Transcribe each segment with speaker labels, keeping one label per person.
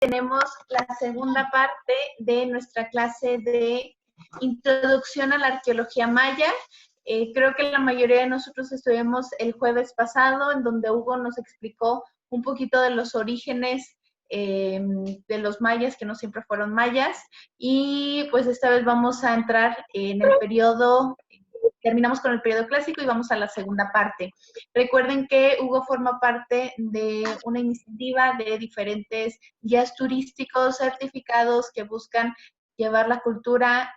Speaker 1: tenemos la segunda parte de nuestra clase de Introducción a la Arqueología Maya. Creo que la mayoría de nosotros estuvimos el jueves pasado, en donde Hugo nos explicó un poquito de los orígenes de los mayas, que no siempre fueron mayas, y pues esta vez vamos a entrar en el periodo, terminamos con el periodo clásico y vamos a la segunda parte. Recuerden que Hugo forma parte de una iniciativa de diferentes guías turísticos certificados que buscan llevar la cultura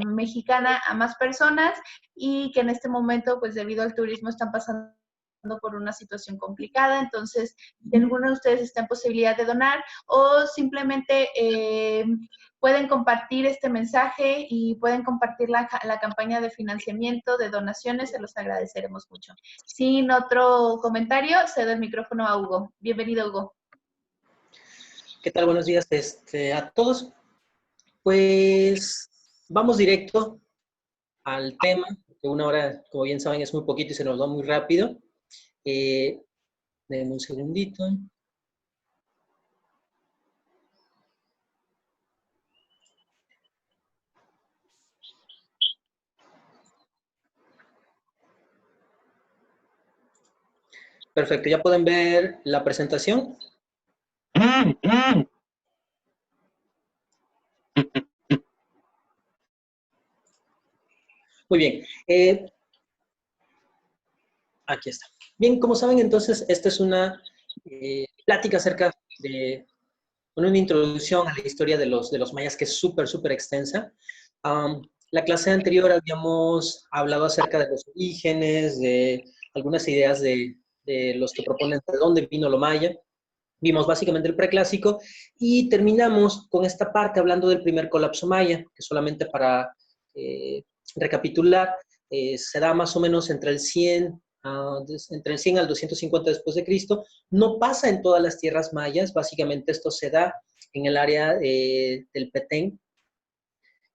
Speaker 1: mexicana a más personas y que en este momento, pues debido al turismo, están pasando por una situación complicada. Entonces, si alguno de ustedes está en posibilidad de donar o simplemente pueden compartir este mensaje y pueden compartir la campaña de financiamiento, de donaciones, se los agradeceremos mucho. Sin otro comentario, cedo el micrófono a Hugo. Bienvenido, Hugo.
Speaker 2: ¿Qué tal? Buenos días a todos. Pues vamos directo al tema, que una hora, como bien saben, es muy poquito y se nos va muy rápido. Denme un segundito. Perfecto, ¿ya pueden ver la presentación? Muy bien. Aquí está. Bien, como saben, entonces, esta es una plática acerca de una introducción a la historia de los mayas, que es súper, súper extensa. La clase anterior habíamos hablado acerca de los orígenes, de algunas ideas de los que proponen de dónde vino lo maya. Vimos básicamente el preclásico y terminamos con esta parte hablando del primer colapso maya, que solamente para recapitular, se da más o menos entre el 100 al 250 después de Cristo. No pasa en todas las tierras mayas, básicamente esto se da en el área del Petén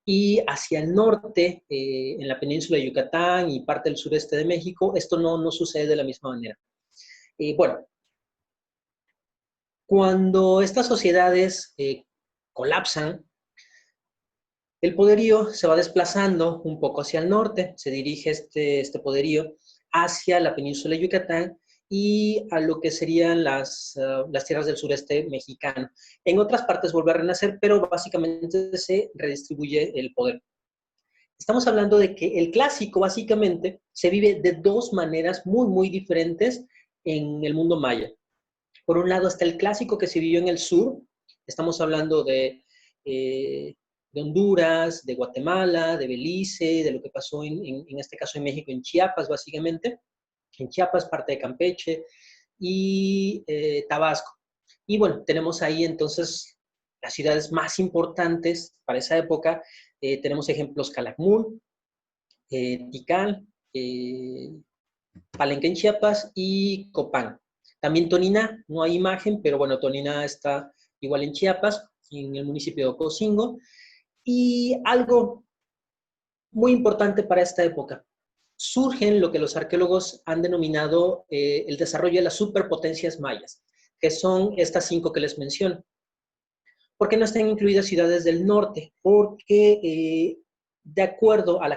Speaker 2: y hacia el norte, en la península de Yucatán y parte del sureste de México, esto no sucede de la misma manera. Bueno, cuando estas sociedades colapsan, el poderío se va desplazando un poco hacia el norte, se dirige este poderío hacia la península de Yucatán y a lo que serían las tierras del sureste mexicano. En otras partes vuelve a renacer, pero básicamente se redistribuye el poder. Estamos hablando de que el clásico básicamente se vive de dos maneras muy, muy diferentes en el mundo maya. Por un lado está el clásico que se vivió en el sur, estamos hablando de Honduras, de Guatemala, de Belice, de lo que pasó en este caso en México, en Chiapas básicamente, en Chiapas, parte de Campeche y Tabasco. Y bueno, tenemos ahí entonces las ciudades más importantes para esa época. Tenemos ejemplos Calakmul, Tikal, Palenque en Chiapas y Copán. También Toniná, no hay imagen, pero bueno, Toniná está igual en Chiapas, en el municipio de Ocosingo. Y algo muy importante para esta época, surgen lo que los arqueólogos han denominado el desarrollo de las superpotencias mayas, que son estas 5 que les menciono. ¿Por qué no están incluidas ciudades del norte? Porque de acuerdo a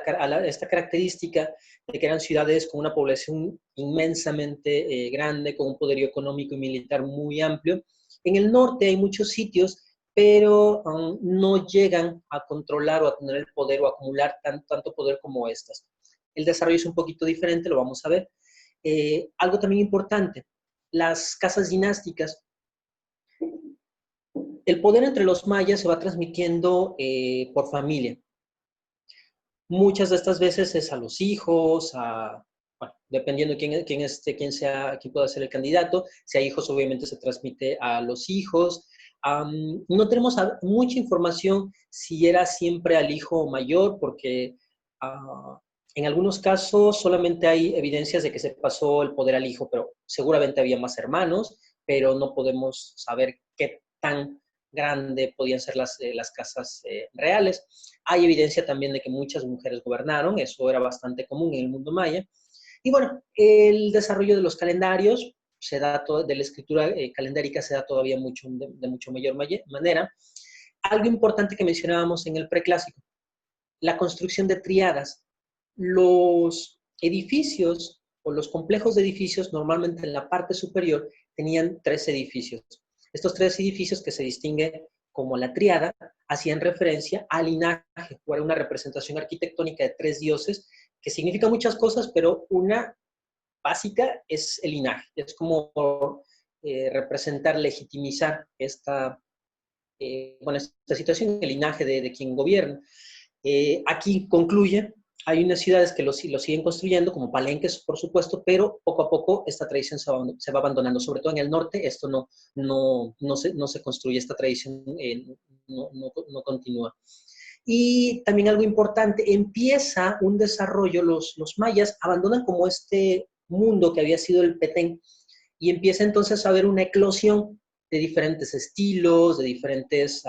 Speaker 2: esta característica de que eran ciudades con una población inmensamente grande, con un poderío económico y militar muy amplio, en el norte hay muchos sitios, pero no llegan a controlar o a tener el poder o a acumular tanto poder como estas. El desarrollo es un poquito diferente, lo vamos a ver. Algo también importante, las casas dinásticas. El poder entre los mayas se va transmitiendo por familia. Muchas de estas veces es a los hijos, bueno, dependiendo quién pueda ser el candidato. Si hay hijos, obviamente se transmite a los hijos. No tenemos mucha información si era siempre al hijo mayor, porque en algunos casos solamente hay evidencias de que se pasó el poder al hijo, pero seguramente había más hermanos, pero no podemos saber qué tan grande podían ser las casas reales. Hay evidencia también de que muchas mujeres gobernaron, eso era bastante común en el mundo maya. Y bueno, el desarrollo de los calendarios, se da de la escritura calendárica se da todavía mucho, de mucho mayor manera. Algo importante que mencionábamos en el preclásico, la construcción de tríadas. Los edificios o los complejos de edificios normalmente en la parte superior tenían 3 edificios. Estos 3 edificios que se distinguen como la tríada hacían referencia al linaje, o era una representación arquitectónica de 3 dioses que significa muchas cosas, pero una básica es el linaje. Es como representar, legitimizar esta situación, el linaje de quien gobierna. Aquí concluye, hay unas ciudades que lo siguen construyendo, como Palenques, por supuesto, pero poco a poco esta tradición se va abandonando, sobre todo en el norte, esto no se construye, esta tradición no continúa. Y también algo importante, empieza un desarrollo, los mayas abandonan como este mundo que había sido el Petén, y empieza entonces a haber una eclosión de diferentes estilos, de diferentes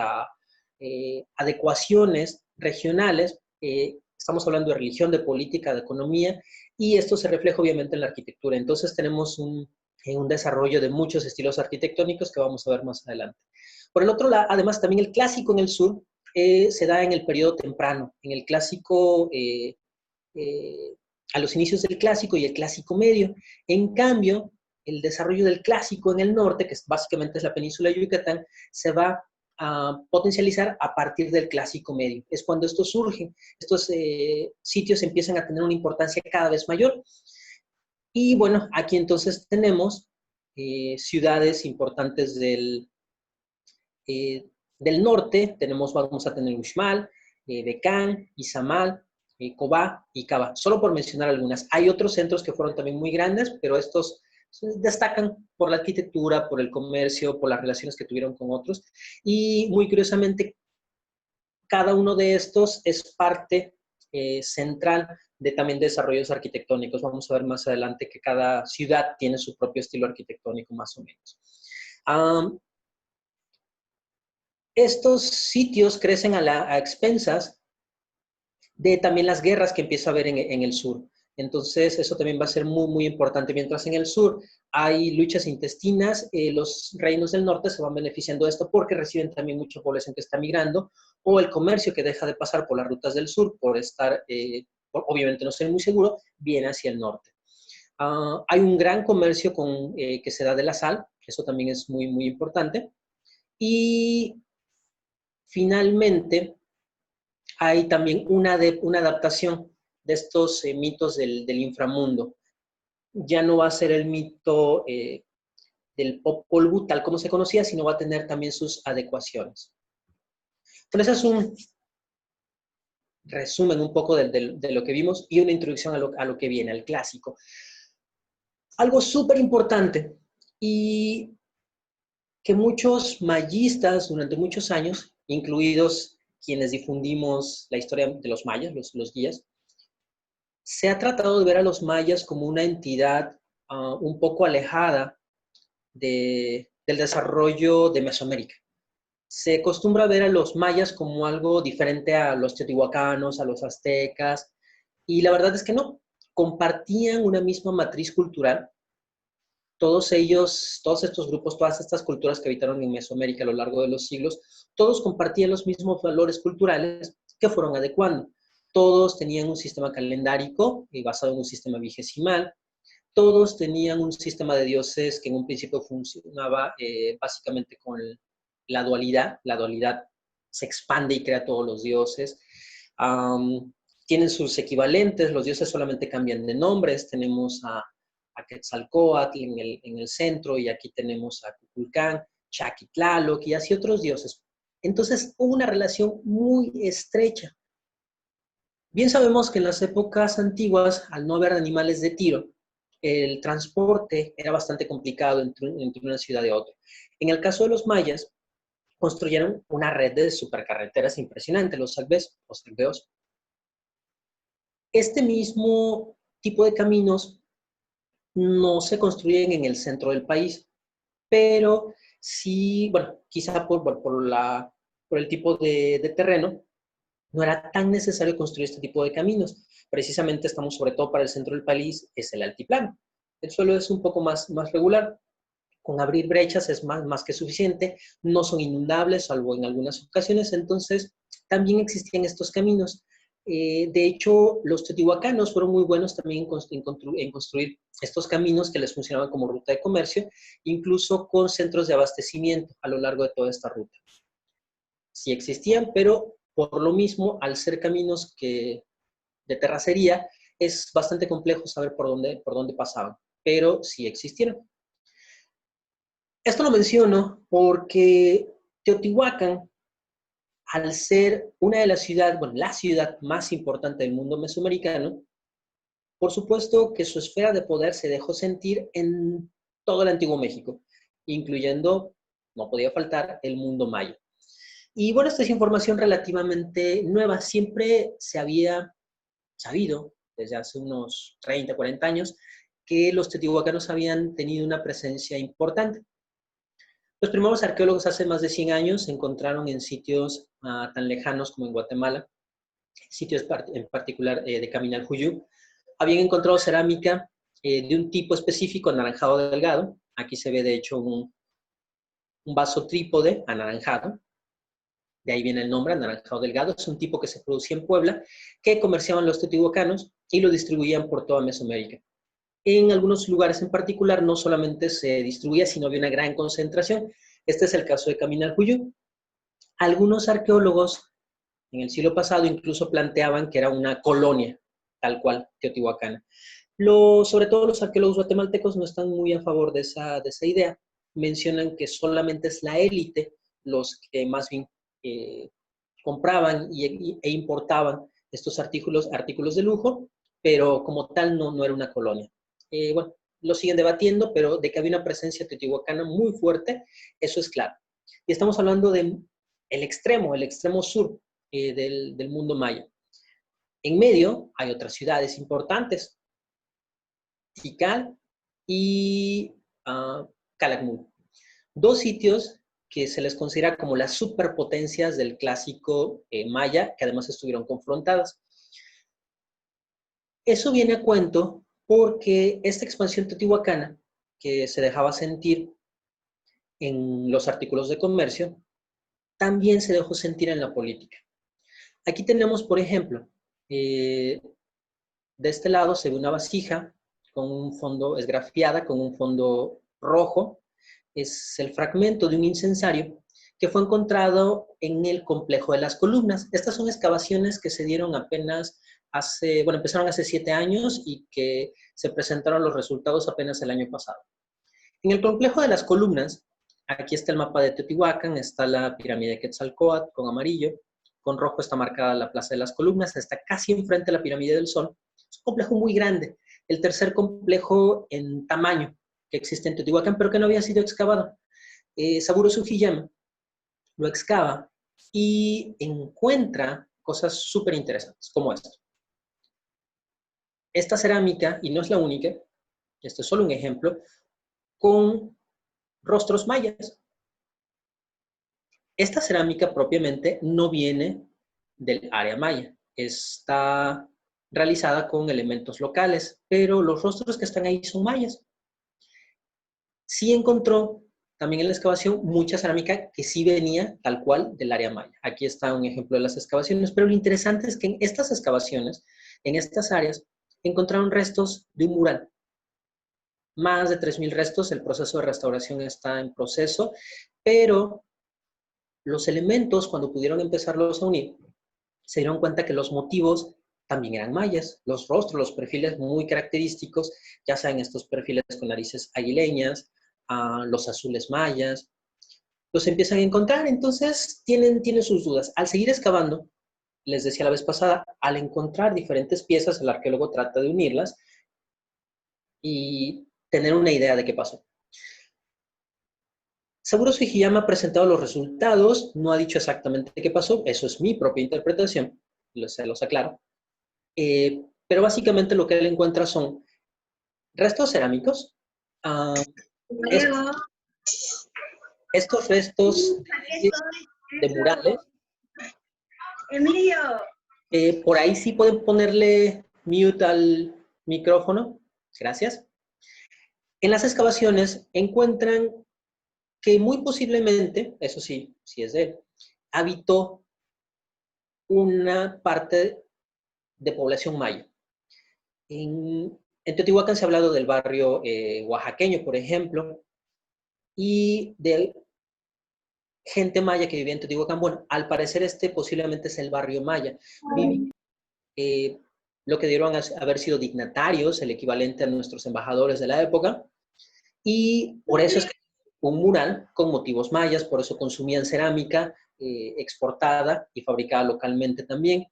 Speaker 2: adecuaciones regionales. Estamos hablando de religión, de política, de economía, y esto se refleja obviamente en la arquitectura. Entonces tenemos un desarrollo de muchos estilos arquitectónicos que vamos a ver más adelante. Por el otro lado, además, también el clásico en el sur se da en el periodo temprano. En el clásico, a los inicios del clásico y el clásico medio. En cambio, el desarrollo del clásico en el norte, que básicamente es la península de Yucatán, se va a potencializar a partir del clásico medio. Es cuando esto surge, estos sitios empiezan a tener una importancia cada vez mayor. Y bueno, aquí entonces tenemos ciudades importantes del norte. Vamos a tener Uxmal, Becán, Izamal, Cobá y Cava, solo por mencionar algunas. Hay otros centros que fueron también muy grandes, pero estos destacan por la arquitectura, por el comercio, por las relaciones que tuvieron con otros. Y muy curiosamente, cada uno de estos es parte central de también desarrollos arquitectónicos. Vamos a ver más adelante que cada ciudad tiene su propio estilo arquitectónico, más o menos. Estos sitios crecen a expensas de también las guerras que empieza a haber en el sur. Entonces, eso también va a ser muy, muy importante. Mientras en el sur hay luchas intestinas, los reinos del norte se van beneficiando de esto porque reciben también mucha población que está migrando, o el comercio que deja de pasar por las rutas del sur por estar, obviamente no ser muy seguro, viene hacia el norte. Hay un gran comercio que se da de la sal, eso también es muy, muy importante. Y finalmente, hay también una adaptación de estos mitos del inframundo. Ya no va a ser el mito del Popol Vuh tal como se conocía, sino va a tener también sus adecuaciones. Entonces es un resumen un poco de lo que vimos y una introducción a lo que viene, al clásico. Algo súper importante y que muchos mayistas durante muchos años, incluidos quienes difundimos la historia de los mayas, los guías, se ha tratado de ver a los mayas como una entidad un poco alejada del desarrollo de Mesoamérica. Se acostumbra a ver a los mayas como algo diferente a los teotihuacanos, a los aztecas, y la verdad es que no. Compartían una misma matriz cultural. Todos ellos, todos estos grupos, todas estas culturas que habitaron en Mesoamérica a lo largo de los siglos, todos compartían los mismos valores culturales que fueron adecuando. Todos tenían un sistema calendárico basado en un sistema vigesimal. Todos tenían un sistema de dioses que en un principio funcionaba básicamente con la dualidad. La dualidad se expande y crea todos los dioses. Tienen sus equivalentes, los dioses solamente cambian de nombres. Tenemos a Quetzalcóatl en el centro, y aquí tenemos a Kukulcán, Chaquitlaloc y así otros dioses. Entonces hubo una relación muy estrecha. Bien sabemos que en las épocas antiguas, al no haber animales de tiro, el transporte era bastante complicado entre una ciudad y otra. En el caso de los mayas, construyeron una red de supercarreteras impresionante, los salveos. Este mismo tipo de caminos no se construyen en el centro del país, pero sí, bueno, quizá por el tipo de terreno, no era tan necesario construir este tipo de caminos. Precisamente estamos, sobre todo para el centro del país, es el altiplano. El suelo es un poco más regular. Con abrir brechas es más que suficiente. No son inundables, salvo en algunas ocasiones. Entonces, también existían estos caminos. De hecho, los teotihuacanos fueron muy buenos también en construir estos caminos que les funcionaban como ruta de comercio, incluso con centros de abastecimiento a lo largo de toda esta ruta. Sí existían, pero por lo mismo, al ser caminos de terracería, es bastante complejo saber por dónde pasaban, pero sí existieron. Esto lo menciono porque Teotihuacán, al ser una de las ciudades, bueno, la ciudad más importante del mundo mesoamericano, por supuesto que su esfera de poder se dejó sentir en todo el antiguo México, incluyendo, no podía faltar, el mundo maya. Y bueno, esta es información relativamente nueva. Siempre se había sabido, desde hace unos 30, 40 años, que los teotihuacanos habían tenido una presencia importante. Los primeros arqueólogos hace más de 100 años se encontraron en sitios tan lejanos como en Guatemala, sitios en particular de Caminaljuyu. Habían encontrado cerámica de un tipo específico, anaranjado delgado. Aquí se ve de hecho un vaso trípode anaranjado. De ahí viene el nombre, anaranjado delgado. Es un tipo que se producía en Puebla, que comerciaban los teotihuacanos y lo distribuían por toda Mesoamérica. En algunos lugares en particular no solamente se distribuía, sino había una gran concentración. Este es el caso de Caminaljuyu. Algunos arqueólogos en el siglo pasado incluso planteaban que era una colonia, tal cual, teotihuacana. Sobre todo los arqueólogos guatemaltecos no están muy a favor de esa idea. Mencionan que solamente es la élite los que más bien compraban e importaban estos artículos de lujo, pero como tal no era una colonia. Bueno, lo siguen debatiendo, pero de que había una presencia teotihuacana muy fuerte, eso es claro. Y estamos hablando del extremo sur del mundo maya. En medio hay otras ciudades importantes, Tikal y Calakmul. Dos sitios que se les considera como las superpotencias del clásico maya, que además estuvieron confrontadas. Eso viene a cuento porque esta expansión teotihuacana, que se dejaba sentir en los artículos de comercio, también se dejó sentir en la política. Aquí tenemos, por ejemplo, de este lado se ve una vasija con un fondo esgrafiada, con un fondo rojo. Es el fragmento de un incensario que fue encontrado en el complejo de las columnas. Estas son excavaciones que se dieron apenas empezaron hace 7 años y que se presentaron los resultados apenas el año pasado. En el complejo de las columnas, aquí está el mapa de Teotihuacán, está la pirámide de Quetzalcóatl con amarillo, con rojo está marcada la Plaza de las Columnas, está casi enfrente de la pirámide del Sol. Es un complejo muy grande, el tercer complejo en tamaño que existe en Teotihuacán, pero que no había sido excavado. Saburo Sugiyama lo excava y encuentra cosas súper interesantes, como esto. Esta cerámica, y no es la única, este es solo un ejemplo, con rostros mayas. Esta cerámica propiamente no viene del área maya, está realizada con elementos locales, pero los rostros que están ahí son mayas. Sí encontró también en la excavación mucha cerámica que sí venía tal cual del área maya. Aquí está un ejemplo de las excavaciones, pero lo interesante es que en estas excavaciones, en estas áreas, encontraron restos de un mural. Más de 3,000 restos, el proceso de restauración está en proceso, pero los elementos, cuando pudieron empezarlos a unir, se dieron cuenta que los motivos también eran mayas. Los rostros, los perfiles muy característicos, ya sean estos perfiles con narices aguileñas, los azules mayas, los empiezan a encontrar, entonces tienen sus dudas. Al seguir excavando, les decía la vez pasada, al encontrar diferentes piezas, el arqueólogo trata de unirlas y tener una idea de qué pasó. Saburo Sugiyama ha presentado los resultados, no ha dicho exactamente qué pasó, eso es mi propia interpretación, se los aclaro. Pero básicamente lo que él encuentra son restos cerámicos, estos restos de murales.
Speaker 1: Emilio.
Speaker 2: Por ahí sí pueden ponerle mute al micrófono, gracias. En las excavaciones encuentran que muy posiblemente, eso sí, sí es de él, habitó una parte de población maya. En Teotihuacán se ha hablado del barrio oaxaqueño, por ejemplo, y de gente maya que vivía en Teotihuacán. Bueno, al parecer este posiblemente es el barrio maya. Viví, lo que dieron a haber sido dignatarios, el equivalente a nuestros embajadores de la época, y por eso es que un mural con motivos mayas, por eso consumían cerámica exportada y fabricada localmente también.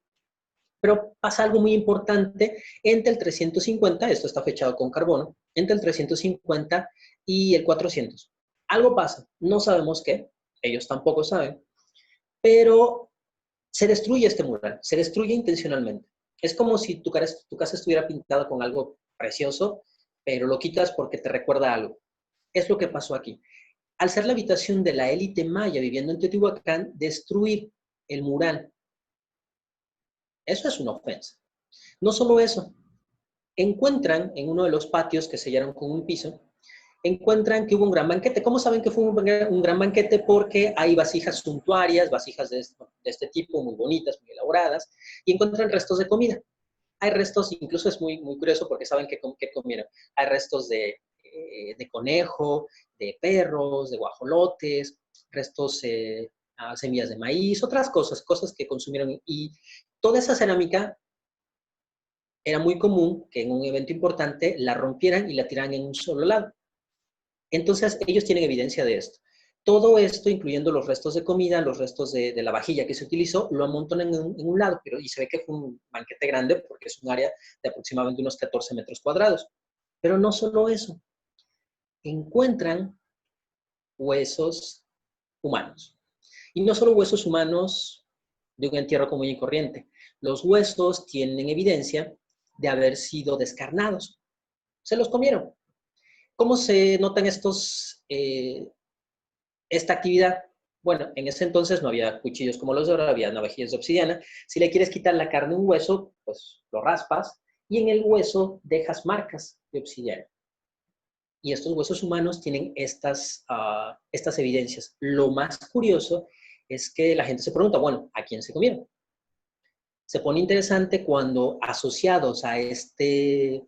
Speaker 2: Pero pasa algo muy importante entre el 350, esto está fechado con carbono, entre el 350 y el 400. Algo pasa, no sabemos qué, ellos tampoco saben, pero se destruye este mural, se destruye intencionalmente. Es como si tu casa estuviera pintada con algo precioso, pero lo quitas porque te recuerda algo. Es lo que pasó aquí. Al ser la habitación de la élite maya viviendo en Teotihuacán, destruir el mural, eso es una ofensa. No solo eso, encuentran en uno de los patios que sellaron con un piso, encuentran que hubo un gran banquete. ¿Cómo saben que fue un gran banquete? Porque hay vasijas suntuarias, vasijas de este tipo, muy bonitas, muy elaboradas, y encuentran restos de comida. Hay restos, incluso es muy, muy curioso porque saben que comieron. Hay restos de conejo, de perros, de guajolotes, restos, semillas de maíz, otras cosas, cosas que consumieron. Y toda esa cerámica era muy común que en un evento importante la rompieran y la tiraran en un solo lado. Entonces, ellos tienen evidencia de esto. Todo esto, incluyendo los restos de comida, los restos de la vajilla que se utilizó, lo amontonan en un lado, y se ve que fue un banquete grande porque es un área de aproximadamente unos 14 metros cuadrados. Pero no solo eso, encuentran huesos humanos. Y no solo huesos humanos de un entierro común y corriente. Los huesos tienen evidencia de haber sido descarnados. Se los comieron. ¿Cómo se notan esta actividad? Bueno, en ese entonces no había cuchillos como los de ahora, había navajillas de obsidiana. Si le quieres quitar la carne a un hueso, pues lo raspas y en el hueso dejas marcas de obsidiana. Y estos huesos humanos tienen estas evidencias. Lo más curioso es que la gente se pregunta, bueno, ¿a quién se comieron? Se pone interesante cuando asociados a este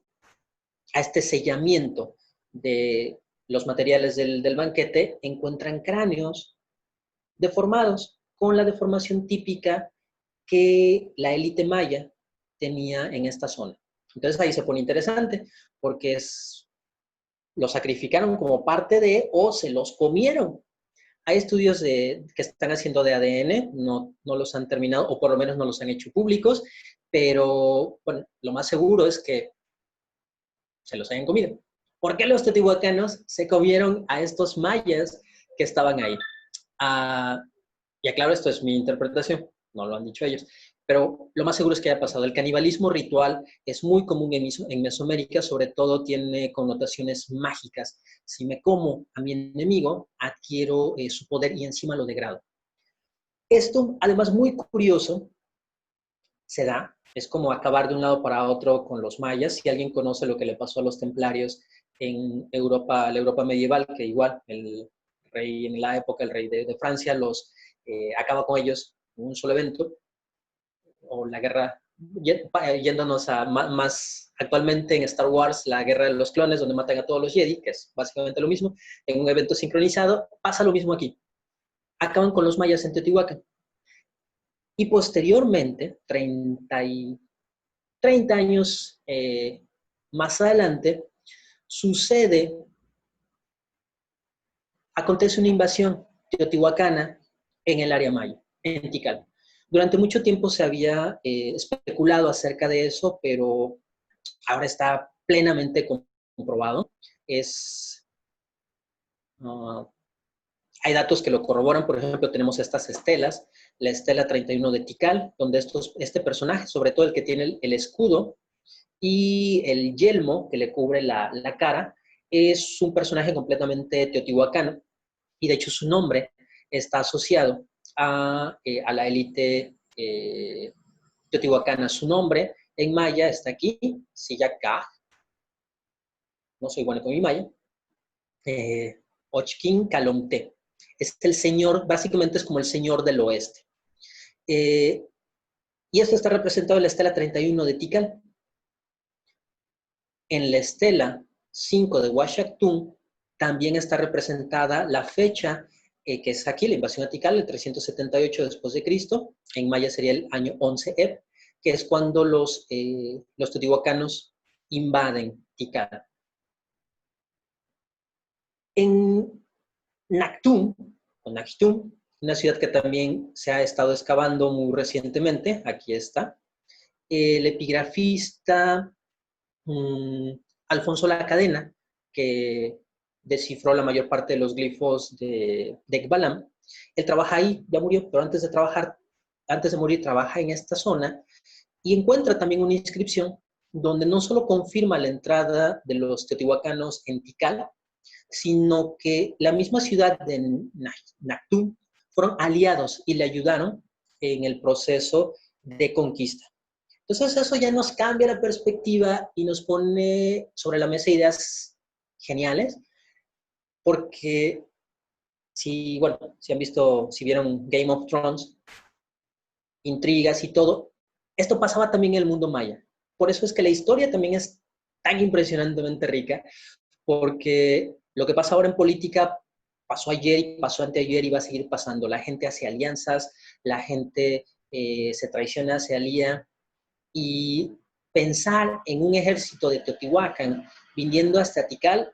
Speaker 2: sellamiento de los materiales del banquete, encuentran cráneos deformados, con la deformación típica que la élite maya tenía en esta zona. Entonces ahí se pone interesante, porque lo sacrificaron como parte de o se los comieron. Hay estudios que están haciendo de ADN, no los han terminado, o por lo menos no los han hecho públicos, pero bueno, lo más seguro es que se los hayan comido. ¿Por qué los teotihuacanos se comieron a estos mayas que estaban ahí? Y aclaro, esto es mi interpretación, no lo han dicho ellos, pero lo más seguro es que haya pasado. El canibalismo ritual es muy común en Mesoamérica, sobre todo tiene connotaciones mágicas. Si me como a mi enemigo, adquiero su poder y encima lo degrado. Esto, además, muy curioso, se da, es como acabar de un lado para otro con los mayas. Si alguien conoce lo que le pasó a los templarios en Europa, la Europa medieval, que igual el rey en la época, el rey de Francia, acaba con ellos en un solo evento, o la guerra, yéndonos a más actualmente en Star Wars, la guerra de los clones, donde matan a todos los Jedi, que es básicamente lo mismo, en un evento sincronizado, pasa lo mismo aquí. Acaban con los mayas en Teotihuacán. Y posteriormente, 30 años más adelante, acontece una invasión teotihuacana en el área maya, en Tikal. Durante mucho tiempo se había especulado acerca de eso, pero ahora está plenamente comprobado. Uh, Hay datos que lo corroboran. Por ejemplo, tenemos estas estelas, la estela 31 de Tikal, donde este personaje, sobre todo el que tiene el escudo y el yelmo que le cubre la cara, es un personaje completamente teotihuacano, y de hecho su nombre está asociado a la élite teotihuacana. Su nombre en maya está aquí, Siyacaj. No soy bueno con mi maya, Ochquín Calomté. Es el señor, básicamente es como el señor del oeste. Y esto está representado en la estela 31 de Tikal. En la estela 5 de Huachactún también está representada la fecha que es aquí, la invasión a Tikal, el 378 después de Cristo. En maya sería el año 11 Eb, que es cuando los teotihuacanos invaden Tikal. En Nactún, o Nactún, una ciudad que también se ha estado excavando muy recientemente, aquí está, el epigrafista Alfonso La Cadena, que descifró la mayor parte de los glifos de Ekbalam. Él trabaja ahí, ya murió, pero antes de morir, trabaja en esta zona y encuentra también una inscripción donde no solo confirma la entrada de los teotihuacanos en Tikal, sino que la misma ciudad de Nactún fueron aliados y le ayudaron en el proceso de conquista. Entonces eso ya nos cambia la perspectiva y nos pone sobre la mesa ideas geniales, porque si vieron Game of Thrones, intrigas y todo, esto pasaba también en el mundo maya. Por eso es que la historia también es tan impresionantemente rica, porque lo que pasa ahora en política pasó ayer, pasó anteayer y va a seguir pasando. La gente hace alianzas, la gente se traiciona, se alía, y pensar en un ejército de Teotihuacán viniendo hasta Tikal,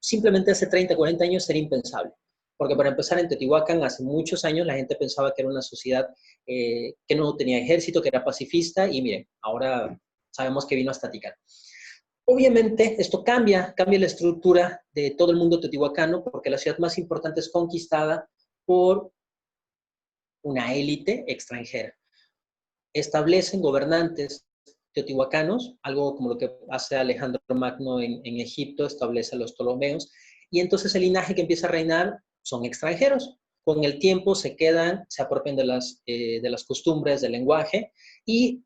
Speaker 2: simplemente hace 30, 40 años sería impensable. Porque para empezar, en Teotihuacán hace muchos años la gente pensaba que era una sociedad que no tenía ejército, que era pacifista, y miren, ahora sabemos que vino hasta Tikal. Obviamente esto cambia la estructura de todo el mundo teotihuacano, porque la ciudad más importante es conquistada por una élite extranjera. Establecen gobernantes teotihuacanos, algo como lo que hace Alejandro Magno en Egipto, establece a los Ptolomeos, y entonces el linaje que empieza a reinar son extranjeros. Con el tiempo se quedan, se apropian de las costumbres, del lenguaje, y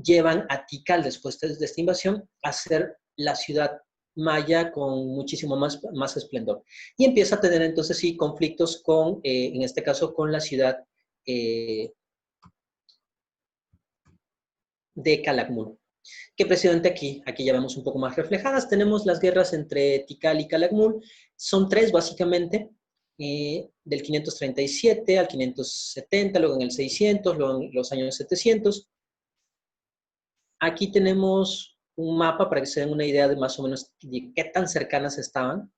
Speaker 2: llevan a Tikal, después de esta invasión, a ser la ciudad maya con muchísimo más esplendor. Y empieza a tener entonces sí conflictos con, en este caso, con la ciudad de Calakmul, que precisamente aquí ya vemos un poco más reflejadas. Tenemos las guerras entre Tikal y Calakmul, son tres básicamente, del 537 al 570, luego en el 600, luego en los años 700. Aquí tenemos un mapa para que se den una idea de más o menos de qué tan cercanas estaban.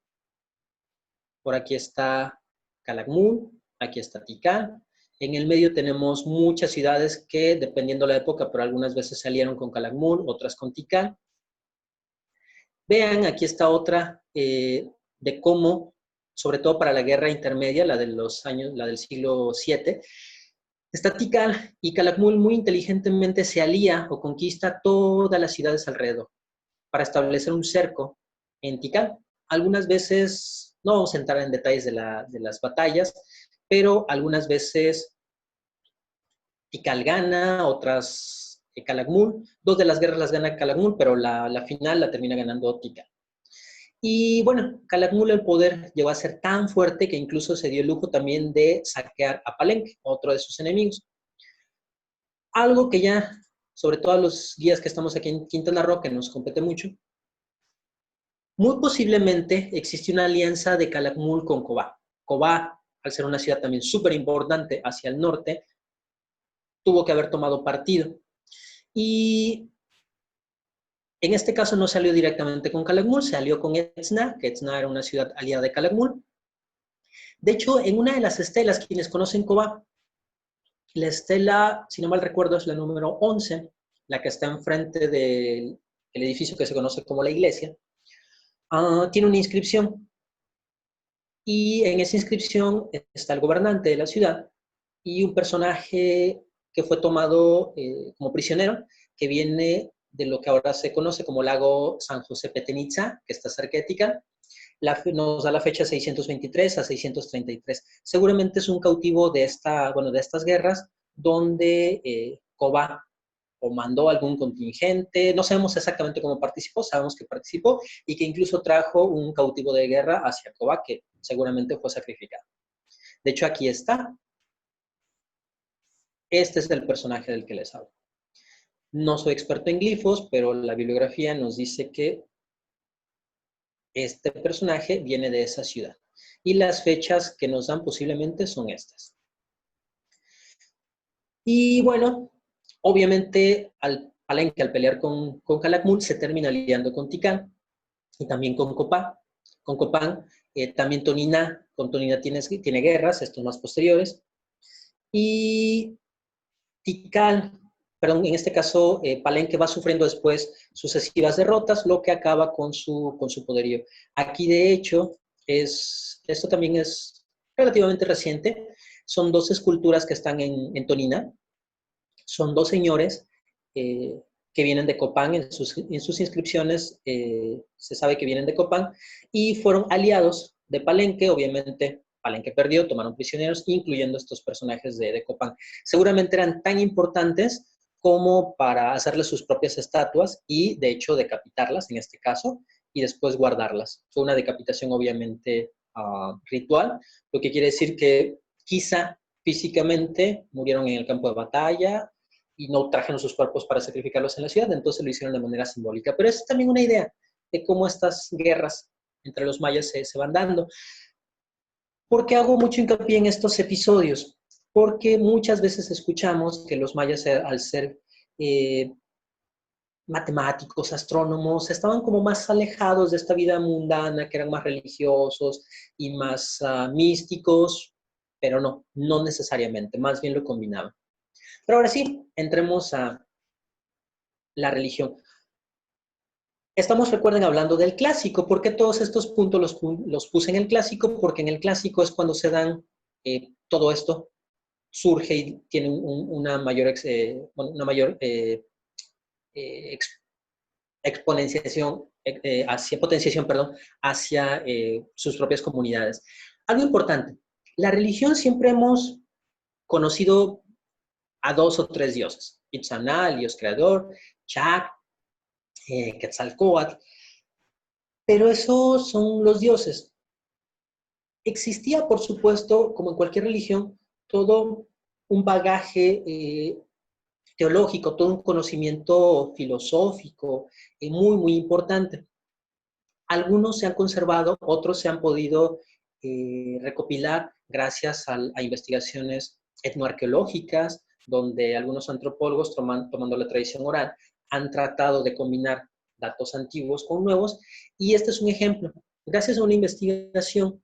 Speaker 2: Por aquí está Calakmul, aquí está Tikal. En el medio tenemos muchas ciudades que, dependiendo de la época, pero algunas veces salieron con Calakmul, otras con Tikal. Vean, aquí está otra de cómo, sobre todo para la guerra intermedia, la del siglo VII, está Tikal y Calakmul muy inteligentemente se alía o conquista todas las ciudades alrededor para establecer un cerco en Tikal. Algunas veces, no vamos a entrar en detalles de las batallas, pero algunas veces Tikal gana, otras Calakmul. Dos de las guerras las gana Calakmul, pero la final la termina ganando Tikal. Y bueno, Calakmul, el poder llegó a ser tan fuerte que incluso se dio el lujo también de saquear a Palenque, otro de sus enemigos. Algo que ya, sobre todo a los días que estamos aquí en Quintana Roo, que nos compete mucho, muy posiblemente existió una alianza de Calakmul con Cobá. Cobá, al ser una ciudad también súper importante hacia el norte, tuvo que haber tomado partido. Y en este caso no salió directamente con Calakmul, se alió con Etzna, que Etzna era una ciudad aliada de Calakmul. De hecho, en una de las estelas, quienes conocen Cobá, la estela, si no mal recuerdo, es la número 11, la que está enfrente del edificio que se conoce como la iglesia, tiene una inscripción. Y en esa inscripción está el gobernante de la ciudad y un personaje que fue tomado como prisionero, que viene de lo que ahora se conoce como lago San José Petenitza, que está cerca de Tikal. Nos da la fecha 623 a 633. Seguramente es un cautivo de estas guerras, donde Cobá o mandó algún contingente, no sabemos exactamente cómo participó, sabemos que participó y que incluso trajo un cautivo de guerra hacia Cobá, que seguramente fue sacrificado. De hecho, aquí está. Este es el personaje del que les hablo. No soy experto en glifos, pero la bibliografía nos dice que este personaje viene de esa ciudad. Y las fechas que nos dan posiblemente son estas. Y bueno, obviamente Palenque al pelear con Calakmul se termina liando con Ticán y también con Copán. Con Copán, también Toniná, con Toniná tiene guerras, estos más posteriores. Y Tikal, perdón, en este caso Palenque va sufriendo después sucesivas derrotas, lo que acaba con su poderío. Aquí de hecho, esto también es relativamente reciente, son dos esculturas que están en Toniná, son dos señores que vienen de Copán, en sus inscripciones se sabe que vienen de Copán, y fueron aliados de Palenque, obviamente Palenque perdió, tomaron prisioneros, incluyendo estos personajes de Copán. Seguramente eran tan importantes como para hacerles sus propias estatuas y, de hecho, decapitarlas en este caso, y después guardarlas. Fue una decapitación, obviamente, ritual, lo que quiere decir que quizá físicamente murieron en el campo de batalla y no trajeron sus cuerpos para sacrificarlos en la ciudad, entonces lo hicieron de manera simbólica. Pero es también una idea de cómo estas guerras entre los mayas se van dando. ¿Por qué hago mucho hincapié en estos episodios? Porque muchas veces escuchamos que los mayas, al ser matemáticos, astrónomos, estaban como más alejados de esta vida mundana, que eran más religiosos y más místicos, pero no necesariamente, más bien lo combinaban. Pero ahora sí, entremos a la religión. Estamos, recuerden, hablando del clásico. ¿Por qué todos estos puntos los puse en el clásico? Porque en el clásico es cuando se dan todo esto, surge y tiene una mayor, exponenciación, potenciación, perdón, hacia sus propias comunidades. Algo importante, la religión siempre hemos conocido a dos o tres dioses, Itzana, el dios creador, Chac, Quetzalcóatl, pero esos son los dioses. Existía, por supuesto, como en cualquier religión, todo un bagaje teológico, todo un conocimiento filosófico muy importante. Algunos se han conservado, otros se han podido recopilar gracias a investigaciones etnoarqueológicas, donde algunos antropólogos, tomando la tradición oral, han tratado de combinar datos antiguos con nuevos, y este es un ejemplo. Gracias a una investigación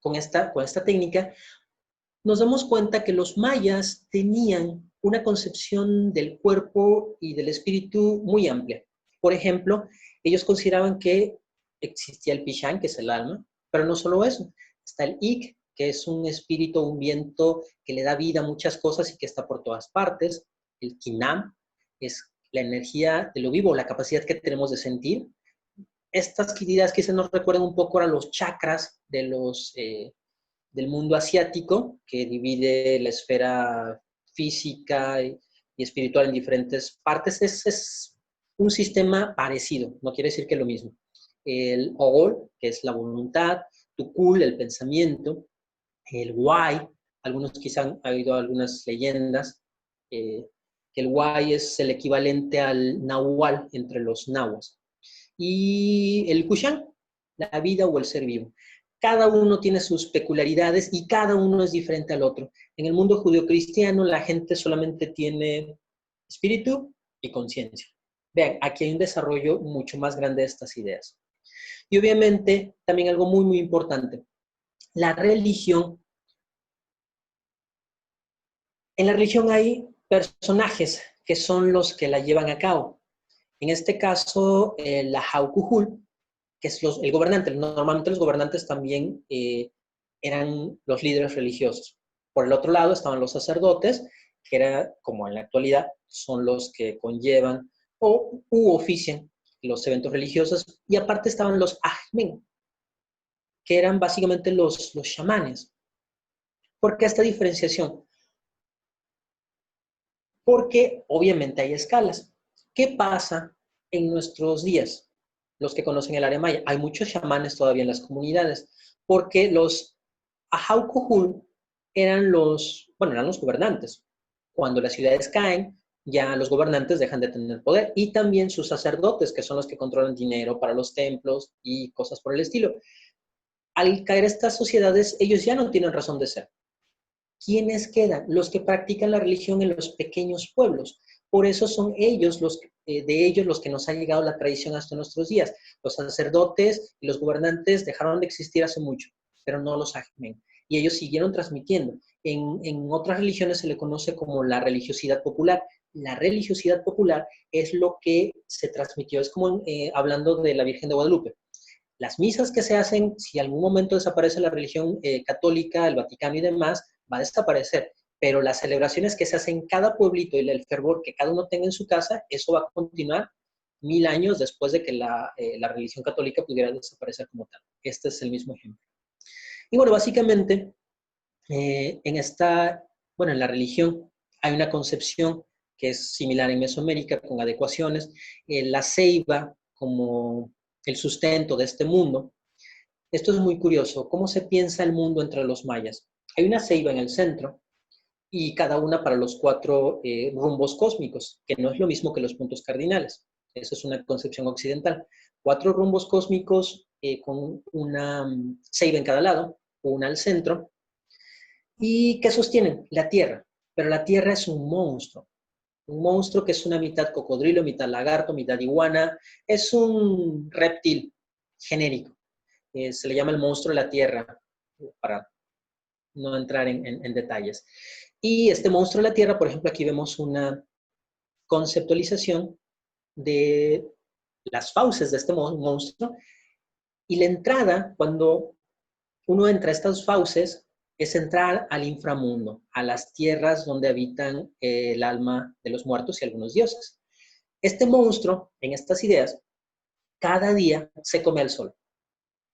Speaker 2: con esta técnica, nos damos cuenta que los mayas tenían una concepción del cuerpo y del espíritu muy amplia. Por ejemplo, ellos consideraban que existía el Pichán, que es el alma, pero no solo eso. Está el Ik, que es un espíritu, un viento que le da vida a muchas cosas y que está por todas partes. El Kinam es la energía de lo vivo, la capacidad que tenemos de sentir. Estas ideas que se nos recuerdan un poco a los chakras del mundo asiático, que divide la esfera física y espiritual en diferentes partes. Es un sistema parecido, no quiere decir que es lo mismo. El Ogol, que es la voluntad, Tukul, el pensamiento, el Wai, algunos quizás han oído algunas leyendas, que el Wai es el equivalente al Nahual entre los nahuas. Y el Kushan, la vida o el ser vivo. Cada uno tiene sus peculiaridades y cada uno es diferente al otro. En el mundo judeocristiano la gente solamente tiene espíritu y conciencia. Vean, aquí hay un desarrollo mucho más grande de estas ideas. Y obviamente también algo muy importante, la religión. En la religión hay personajes que son los que la llevan a cabo. En este caso, la Jaukuhul, que es el gobernante. Normalmente los gobernantes también eran los líderes religiosos. Por el otro lado estaban los sacerdotes, que era, como en la actualidad, son los que conllevan u ofician los eventos religiosos. Y aparte estaban los Ahmen, que eran básicamente los chamanes. ¿Por qué esta diferenciación? porque obviamente hay escalas. ¿Qué pasa en nuestros días? Los que conocen el área maya, hay muchos chamanes todavía en las comunidades, porque los Ajaucujul eran eran los gobernantes. Cuando las ciudades caen, ya los gobernantes dejan de tener poder, y también sus sacerdotes, que son los que controlan dinero para los templos y cosas por el estilo. Al caer estas sociedades, ellos ya no tienen razón de ser. ¿Quiénes quedan? Los que practican la religión en los pequeños pueblos. Por eso son ellos de ellos los que nos ha llegado la tradición hasta nuestros días. Los sacerdotes y los gobernantes dejaron de existir hace mucho, pero no los ajmen. Y ellos siguieron transmitiendo. En otras religiones se le conoce como la religiosidad popular. La religiosidad popular es lo que se transmitió. Es como hablando de la Virgen de Guadalupe. Las misas que se hacen, si en algún momento desaparece la religión católica, el Vaticano y demás, va a desaparecer. Pero las celebraciones que se hacen en cada pueblito y el fervor que cada uno tenga en su casa, eso va a continuar 1000 años después de que la religión católica pudiera desaparecer como tal. Este es el mismo ejemplo. Y bueno, básicamente, en la religión hay una concepción que es similar en Mesoamérica, con adecuaciones. La ceiba como el sustento de este mundo. Esto es muy curioso. ¿Cómo se piensa el mundo entre los mayas? Hay una ceiba en el centro y cada una para los 4 rumbos cósmicos, que no es lo mismo que los puntos cardinales. Esa es una concepción occidental. 4 rumbos cósmicos con una ceiba en cada lado, una al centro. ¿Y qué sostienen? La Tierra. Pero la Tierra es un monstruo. Un monstruo que es una mitad cocodrilo, mitad lagarto, mitad iguana. Es un reptil genérico. Se le llama el monstruo de la Tierra, para no entrar en detalles. Y este monstruo de la Tierra, por ejemplo, aquí vemos una conceptualización de las fauces de este monstruo. Y la entrada, cuando uno entra a estas fauces, es entrar al inframundo, a las tierras donde habitan el alma de los muertos y algunos dioses. Este monstruo, en estas ideas, cada día se come al sol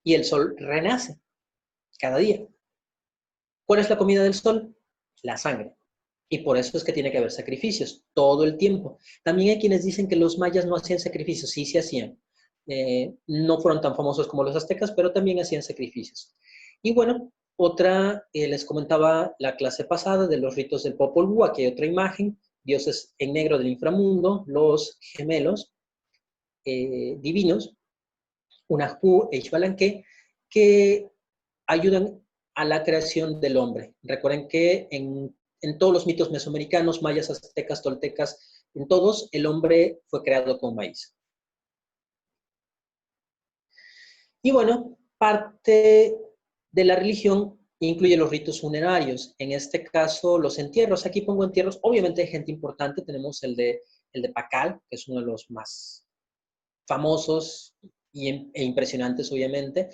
Speaker 2: y el sol renace cada día. ¿Cuál es la comida del sol? La sangre. Y por eso es que tiene que haber sacrificios todo el tiempo. También hay quienes dicen que los mayas no hacían sacrificios. Sí, sí hacían. No fueron tan famosos como los aztecas, pero también hacían sacrificios. Y bueno, les comentaba la clase pasada de los ritos del Popol Vuh. Aquí hay otra imagen, dioses en negro del inframundo, los gemelos divinos, Unajpú e Ixbalanque, que ayudan a la creación del hombre. Recuerden que en todos los mitos mesoamericanos, mayas, aztecas, toltecas, en todos el hombre fue creado con maíz. Y bueno, parte de la religión incluye los ritos funerarios. En este caso, los entierros. Aquí pongo entierros. Obviamente hay gente importante. Tenemos el de Pacal, que es uno de los más famosos e impresionantes, obviamente.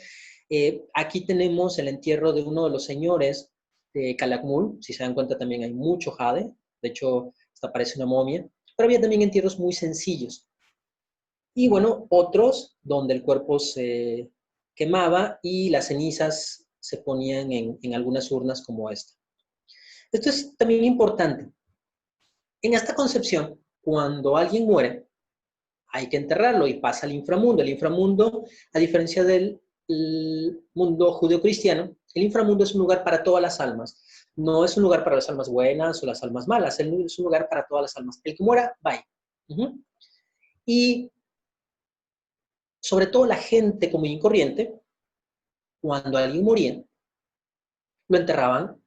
Speaker 2: Aquí tenemos el entierro de uno de los señores de Calakmul. Si se dan cuenta, también hay mucho jade. De hecho, hasta parece una momia. Pero había también entierros muy sencillos. Y bueno, otros donde el cuerpo se quemaba y las cenizas se ponían en algunas urnas como esta. Esto es también importante. En esta concepción, cuando alguien muere, hay que enterrarlo y pasa al inframundo. El inframundo, a diferencia del mundo judeocristiano, el inframundo es un lugar para todas las almas. No es un lugar para las almas buenas o las almas malas, es un lugar para todas las almas. El que muera, va. Y sobre todo la gente común y corriente, cuando alguien moría, lo enterraban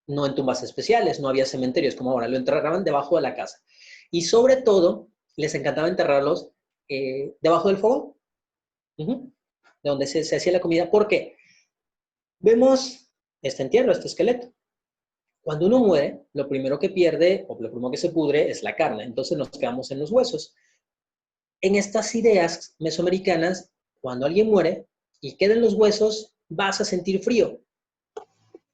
Speaker 2: no en tumbas especiales, no había cementerios como ahora, lo enterraban debajo de la casa. Y sobre todo, les encantaba enterrarlos debajo del fuego, de donde se hacía la comida. ¿Por qué? Vemos este entierro, este esqueleto. Cuando uno muere, lo primero que pierde, o lo primero que se pudre, es la carne. Entonces nos quedamos en los huesos. En estas ideas mesoamericanas, cuando alguien muere y quedan los huesos, vas a sentir frío.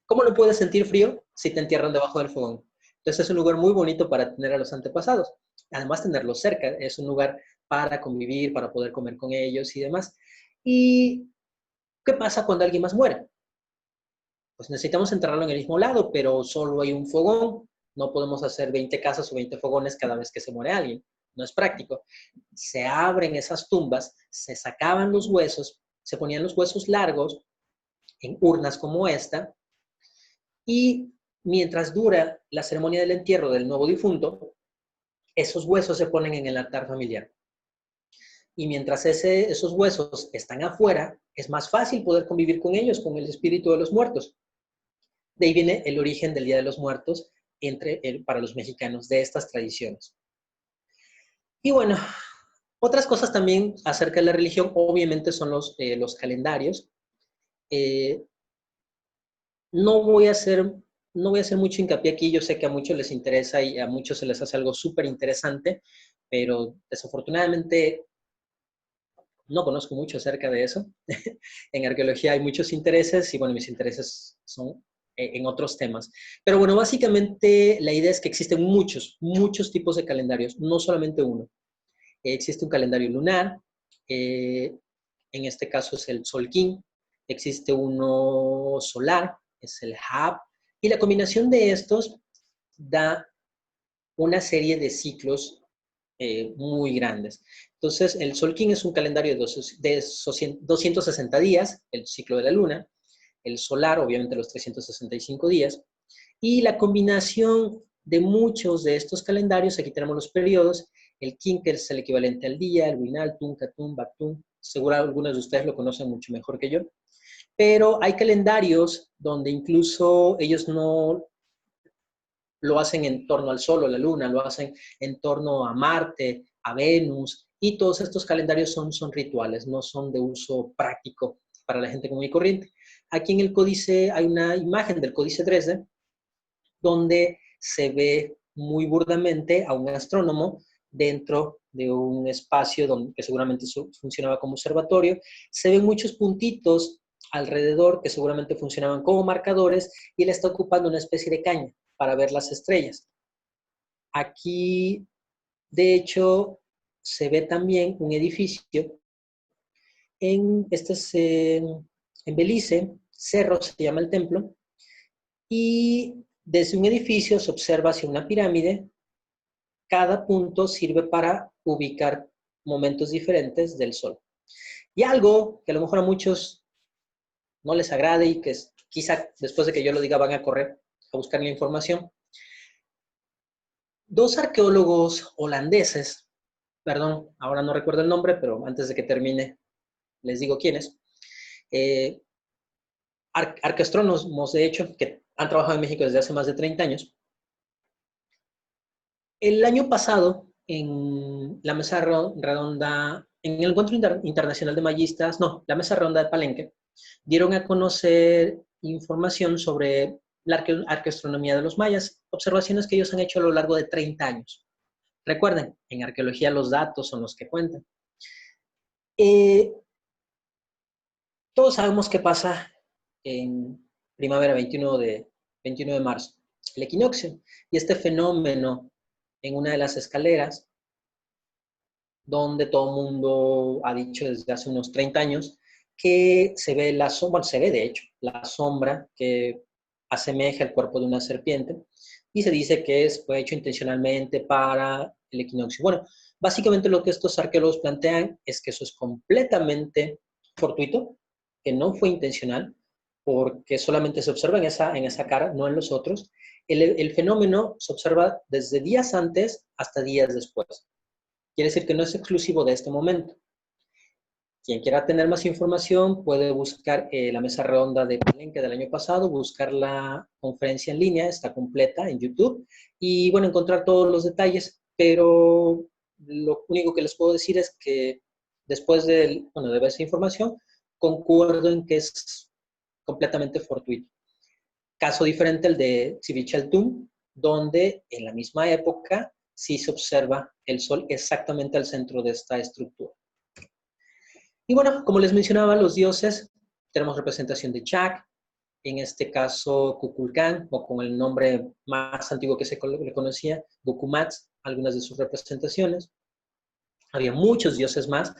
Speaker 2: ¿Cómo no puedes sentir frío si te entierran debajo del fogón? Entonces es un lugar muy bonito para tener a los antepasados. Además, tenerlos cerca. Es un lugar para convivir, para poder comer con ellos y demás. ¿Y qué pasa cuando alguien más muere? Pues necesitamos enterrarlo en el mismo lado, pero solo hay un fogón. No podemos hacer 20 casas o 20 fogones cada vez que se muere alguien. No es práctico. Se abren esas tumbas, se sacaban los huesos, se ponían los huesos largos en urnas como esta, y mientras dura la ceremonia del entierro del nuevo difunto, esos huesos se ponen en el altar familiar. Y mientras esos huesos están afuera, es más fácil poder convivir con ellos, con el espíritu de los muertos. De ahí viene el origen del Día de los Muertos para los mexicanos, de estas tradiciones. Y bueno, otras cosas también acerca de la religión, obviamente, son los calendarios. No voy a hacer mucho hincapié aquí, yo sé que a muchos les interesa y a muchos se les hace algo súper interesante, pero desafortunadamente no conozco mucho acerca de eso. En arqueología hay muchos intereses y bueno, mis intereses son en otros temas. Pero bueno, básicamente la idea es que existen muchos tipos de calendarios, no solamente uno. Existe un calendario lunar, en este caso es el Solquín, existe uno solar, es el Hab, y la combinación de estos da una serie de ciclos muy grandes. Entonces, el Solquín es un calendario de 260 días, el ciclo de la luna, el solar, obviamente los 365 días, y la combinación de muchos de estos calendarios, aquí tenemos los periodos, el Kin, que es el equivalente al día, el Winal, Tun, Katun, Baktun, seguro algunos de ustedes lo conocen mucho mejor que yo, pero hay calendarios donde incluso ellos no lo hacen en torno al Sol o la Luna, lo hacen en torno a Marte, a Venus, y todos estos calendarios son rituales, no son de uso práctico para la gente común y corriente. Aquí en el códice hay una imagen del códice Dresde, donde se ve muy burdamente a un astrónomo dentro de un espacio que seguramente funcionaba como observatorio. Se ven muchos puntitos alrededor que seguramente funcionaban como marcadores y él está ocupando una especie de caña para ver las estrellas. Aquí, de hecho, se ve también un edificio en Belice, Cerro se llama el templo, y desde un edificio se observa hacia una pirámide. Cada punto sirve para ubicar momentos diferentes del Sol. Y algo que a lo mejor a muchos no les agrade y que quizá después de que yo lo diga van a correr a buscar la información. Dos arqueólogos holandeses, perdón, ahora no recuerdo el nombre, pero antes de que termine les digo quiénes, arqueastrónomos de hecho, que han trabajado en México desde hace más de 30 años. El año pasado, en la mesa redonda, en el Encuentro Internacional de Mayistas, no, la mesa redonda de Palenque, dieron a conocer información sobre la arqueoastronomía de los mayas, observaciones que ellos han hecho a lo largo de 30 años. Recuerden, en arqueología los datos son los que cuentan. Todos sabemos qué pasa en primavera, 21 de marzo, el equinoccio, y este fenómeno en una de las escaleras, donde todo el mundo ha dicho desde hace unos 30 años que se ve la sombra, se ve de hecho la sombra que asemeja el cuerpo de una serpiente, y se dice que fue hecho intencionalmente para el equinoccio. Bueno, básicamente lo que estos arqueólogos plantean es que eso es completamente fortuito, que no fue intencional, porque solamente se observa en esa cara, no en los otros. El fenómeno se observa desde días antes hasta días después. Quiere decir que no es exclusivo de este momento. Quien quiera tener más información puede buscar la mesa redonda de Palenque del año pasado, buscar la conferencia en línea, está completa en YouTube, y bueno, encontrar todos los detalles, pero lo único que les puedo decir es que después de ver esa información, concuerdo en que es completamente fortuito. Caso diferente el de Tzivichaltún, donde en la misma época sí se observa el Sol exactamente al centro de esta estructura. Y bueno, como les mencionaba, los dioses, tenemos representación de Chak, en este caso Kukulcán, o con el nombre más antiguo que se le conocía, Gukumats, algunas de sus representaciones. Había muchos dioses más,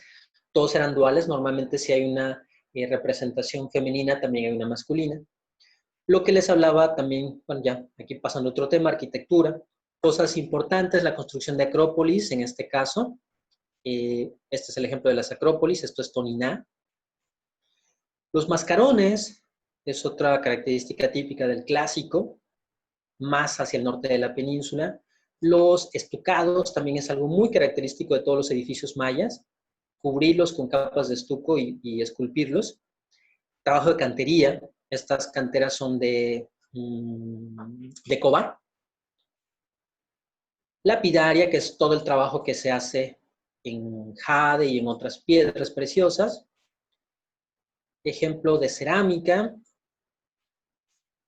Speaker 2: todos eran duales, normalmente si hay una representación femenina, también hay una masculina. Lo que les hablaba también, bueno, ya aquí pasando a otro tema, arquitectura, cosas importantes, la construcción de acrópolis, en este caso. Este es el ejemplo de las acrópolis, esto es Toniná. Los mascarones es otra característica típica del clásico, más hacia el norte de la península. Los estucados también es algo muy característico de todos los edificios mayas, cubrirlos con capas de estuco y esculpirlos. Trabajo de cantería, estas canteras son de cobar. Lapidaria, que es todo el trabajo que se hace en jade y en otras piedras preciosas. Ejemplo de cerámica.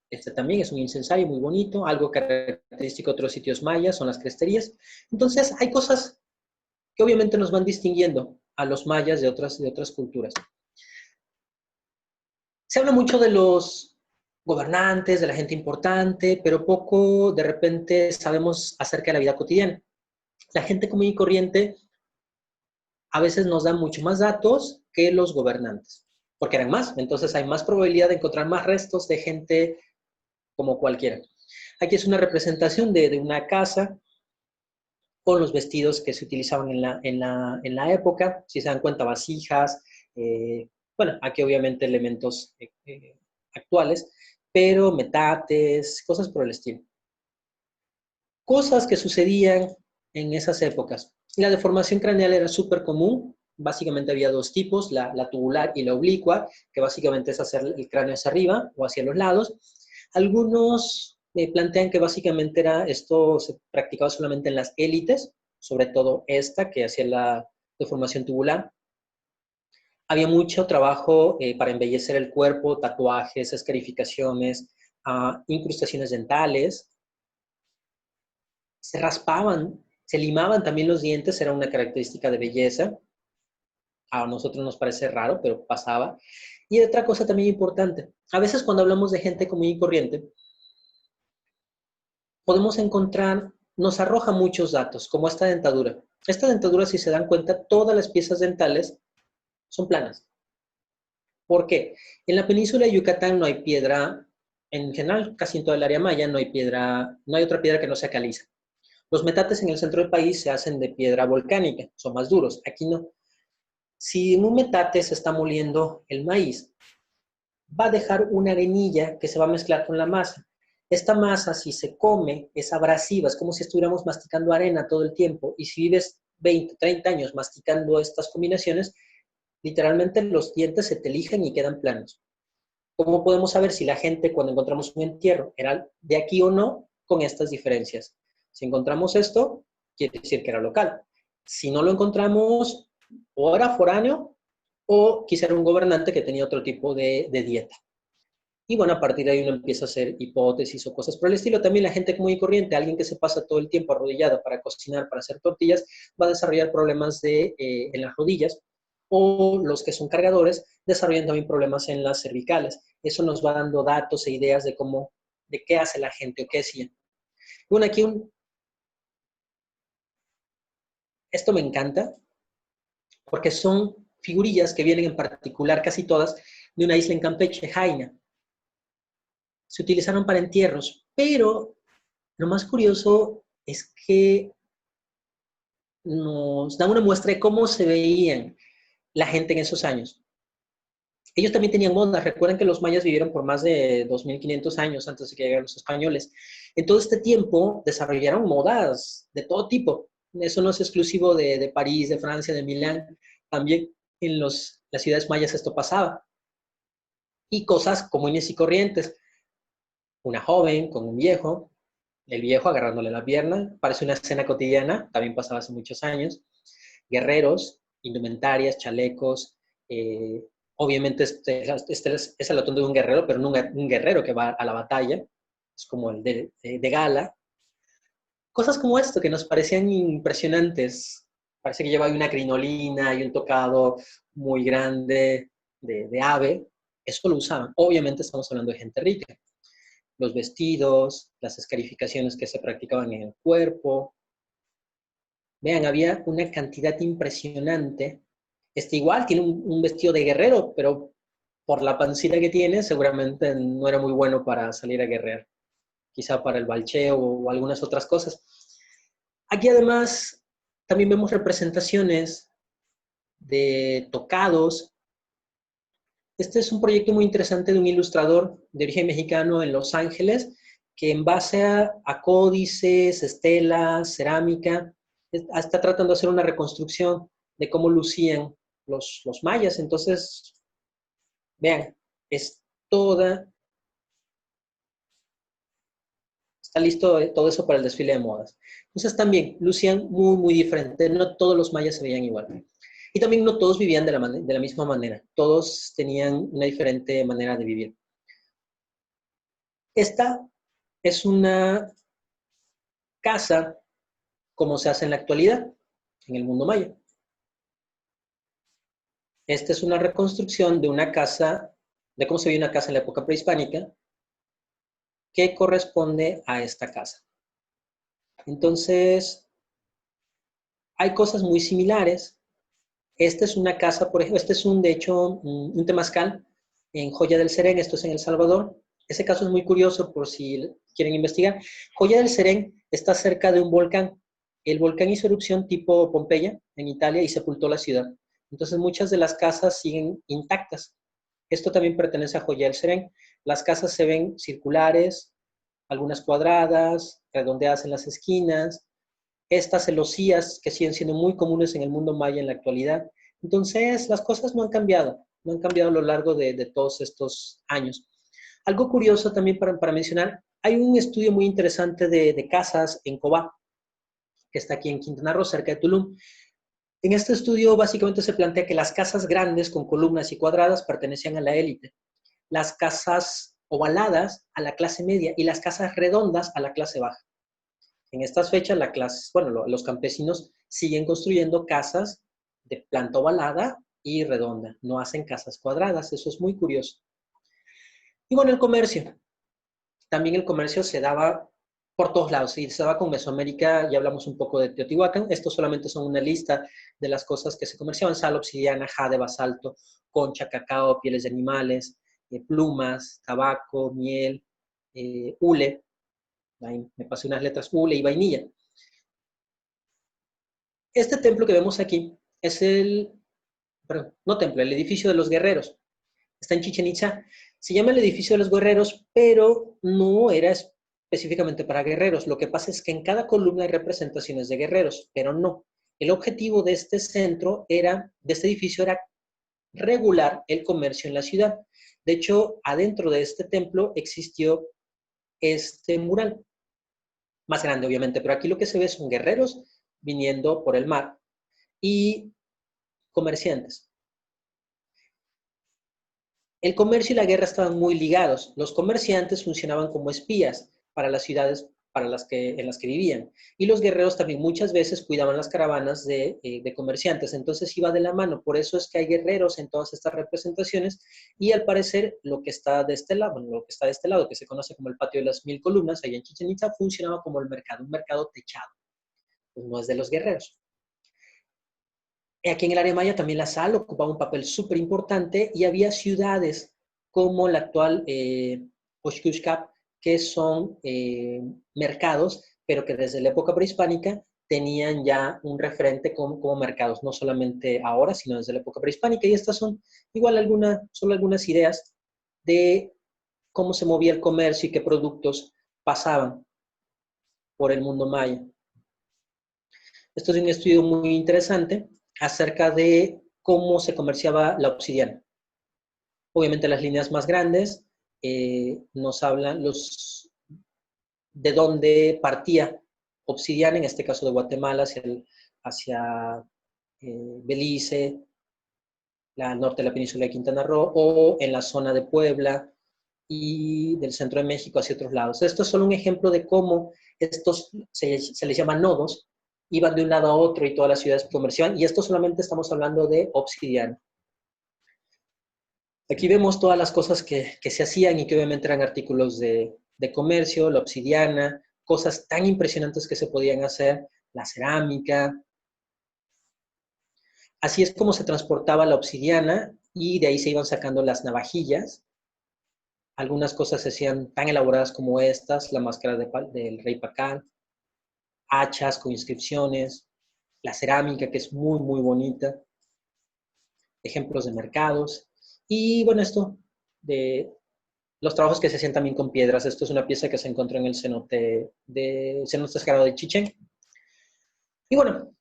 Speaker 2: Este también es un incensario muy bonito, algo característico de otros sitios mayas, son las cresterías. Entonces, hay cosas que obviamente nos van distinguiendo a los mayas de otras culturas. Se habla mucho de los gobernantes, de la gente importante, pero poco de repente sabemos acerca de la vida cotidiana. La gente común y corriente a veces nos da mucho más datos que los gobernantes, porque eran más, entonces hay más probabilidad de encontrar más restos de gente como cualquiera. Aquí es una representación de una casa con los vestidos que se utilizaban en la época, si se dan cuenta, vasijas, bueno, aquí obviamente elementos actuales, pero metates, cosas por el estilo. Cosas que sucedían en esas épocas. La deformación craneal era súper común, básicamente había dos tipos, la tubular y la oblicua, que básicamente es hacer el cráneo hacia arriba o hacia los lados. Algunos plantean que básicamente esto se practicaba solamente en las élites, sobre todo esta, que hacía la deformación tubular. Había mucho trabajo para embellecer el cuerpo, tatuajes, escarificaciones, incrustaciones dentales. Se raspaban, se limaban también los dientes, era una característica de belleza. A nosotros nos parece raro, pero pasaba. Y otra cosa también importante, a veces cuando hablamos de gente común y corriente, podemos encontrar, nos arroja muchos datos, como esta dentadura. Esta dentadura, si se dan cuenta, todas las piezas dentales son planas. ¿Por qué? En la península de Yucatán no hay piedra, en general, casi en toda el área maya, no hay piedra, no hay otra piedra que no sea caliza. Los metates en el centro del país se hacen de piedra volcánica, son más duros. Aquí no. Si en un metate se está moliendo el maíz, va a dejar una arenilla que se va a mezclar con la masa. Esta masa, si se come, es abrasiva, es como si estuviéramos masticando arena todo el tiempo. Y si vives 20, 30 años masticando estas combinaciones, literalmente los dientes se te lijan y quedan planos. ¿Cómo podemos saber si la gente, cuando encontramos un entierro, era de aquí o no? Con estas diferencias. Si encontramos esto, quiere decir que era local. Si no lo encontramos, o era foráneo, o quizá era un gobernante que tenía otro tipo de dieta. Y bueno, a partir de ahí uno empieza a hacer hipótesis o cosas por el estilo. También la gente común y corriente, alguien que se pasa todo el tiempo arrodillado para cocinar, para hacer tortillas, va a desarrollar problemas en las rodillas, o los que son cargadores desarrollan también problemas en las cervicales. Eso nos va dando datos e ideas de qué hace la gente o qué hacía. Bueno, aquí esto me encanta, porque son figurillas que vienen en particular, casi todas, de una isla en Campeche, Jaina. Se utilizaron para entierros, pero lo más curioso es que nos da una muestra de cómo se veían la gente en esos años. Ellos también tenían modas. Recuerden que los mayas vivieron por más de 2500 años antes de que llegaran los españoles. En todo este tiempo desarrollaron modas de todo tipo. Eso no es exclusivo de París, de Francia, de Milán. También en las ciudades mayas esto pasaba. Y cosas comunes y corrientes. Una joven con un viejo, el viejo agarrándole la pierna, parece una escena cotidiana, también pasaba hace muchos años. Guerreros, indumentarias, chalecos, obviamente este es el atuendo de un guerrero, pero no un guerrero que va a la batalla, es como el de gala. Cosas como esto que nos parecían impresionantes. Parece que lleva una crinolina y un tocado muy grande de ave. Eso lo usaban. Obviamente estamos hablando de gente rica. Los vestidos, las escarificaciones que se practicaban en el cuerpo. Vean, había una cantidad impresionante. Igual tiene un vestido de guerrero, pero por la pancita que tiene, seguramente no era muy bueno para salir a guerrear. Quizá para el balcheo o algunas otras cosas. Aquí además también vemos representaciones de tocados. Este es un proyecto muy interesante de un ilustrador de origen mexicano en Los Ángeles, que en base a códices, estelas, cerámica, está tratando de hacer una reconstrucción de cómo lucían los mayas. Entonces, vean, es toda, está listo todo eso para el desfile de modas. Entonces también lucían muy, muy diferente. No todos los mayas se veían igual. Y también no todos vivían de la misma manera. Todos tenían una diferente manera de vivir. Esta es una casa como se hace en la actualidad, en el mundo maya. Esta es una reconstrucción de una casa, de cómo se veía una casa en la época prehispánica, que corresponde a esta casa. Entonces, hay cosas muy similares. Esta es una casa, por ejemplo, este es de hecho, un temazcal en Joya del Serén, esto es en El Salvador. Ese caso es muy curioso por si quieren investigar. Joya del Serén está cerca de un volcán. El volcán hizo erupción tipo Pompeya en Italia y sepultó la ciudad. Entonces muchas de las casas siguen intactas. Esto también pertenece a Joya del Serén. Las casas se ven circulares, algunas cuadradas, redondeadas en las esquinas. Estas celosías que siguen siendo muy comunes en el mundo maya en la actualidad. Entonces, las cosas no han cambiado a lo largo de todos estos años. Algo curioso también para mencionar, hay un estudio muy interesante de casas en Cobá, que está aquí en Quintana Roo, cerca de Tulum. En este estudio básicamente se plantea que las casas grandes con columnas y cuadradas pertenecían a la élite, las casas ovaladas a la clase media y las casas redondas a la clase baja. En estas fechas, los campesinos siguen construyendo casas de planta ovalada y redonda, no hacen casas cuadradas, eso es muy curioso. Y bueno, el comercio. También el comercio se daba por todos lados, y se daba con Mesoamérica, ya hablamos un poco de Teotihuacán, estos solamente son una lista de las cosas que se comerciaban: sal, obsidiana, jade, basalto, concha, cacao, pieles de animales, plumas, tabaco, miel, hule, ahí me pasé unas letras, hule y vainilla. Este templo que vemos aquí es el edificio de los guerreros. Está en Chichén Itzá. Se llama el edificio de los guerreros, pero no era específicamente para guerreros. Lo que pasa es que en cada columna hay representaciones de guerreros, pero no. El objetivo de este edificio era regular el comercio en la ciudad. De hecho, adentro de este templo existió este mural, más grande obviamente, pero aquí lo que se ve son guerreros viniendo por el mar y comerciantes. El comercio y la guerra estaban muy ligados. Los comerciantes funcionaban como espías para las ciudades en las que vivían. Y los guerreros también muchas veces cuidaban las caravanas de comerciantes. Entonces iba de la mano. Por eso es que hay guerreros en todas estas representaciones. Y al parecer lo que está de este lado, que se conoce como el patio de las 1000 columnas, allá en Chichén Itzá, funcionaba como el mercado, un mercado techado. Pues no es de los guerreros. Aquí en el área maya también la sal ocupaba un papel súper importante y había ciudades como la actual Oshkushkap, que son mercados, pero que desde la época prehispánica tenían ya un referente como mercados, no solamente ahora, sino desde la época prehispánica. Y estas son igual solo algunas ideas de cómo se movía el comercio y qué productos pasaban por el mundo maya. Esto es un estudio muy interesante acerca de cómo se comerciaba la obsidiana. Obviamente las líneas más grandes nos hablan de dónde partía obsidiana, en este caso de Guatemala hacia Belice, al norte de la península de Quintana Roo, o en la zona de Puebla y del centro de México hacia otros lados. Esto es solo un ejemplo de cómo estos se les llama nodos, iban de un lado a otro y todas las ciudades comerciaban, y esto solamente estamos hablando de obsidiana. Aquí vemos todas las cosas que se hacían y que obviamente eran artículos de comercio, la obsidiana, cosas tan impresionantes que se podían hacer, la cerámica. Así es como se transportaba la obsidiana y de ahí se iban sacando las navajillas. Algunas cosas se hacían tan elaboradas como estas, la máscara del rey Pacán, hachas con inscripciones, la cerámica, que es muy, muy bonita, ejemplos de mercados, y bueno, esto de los trabajos que se hacían también con piedras. Esto es una pieza que se encontró en el cenote sagrado de Chichén. Y bueno,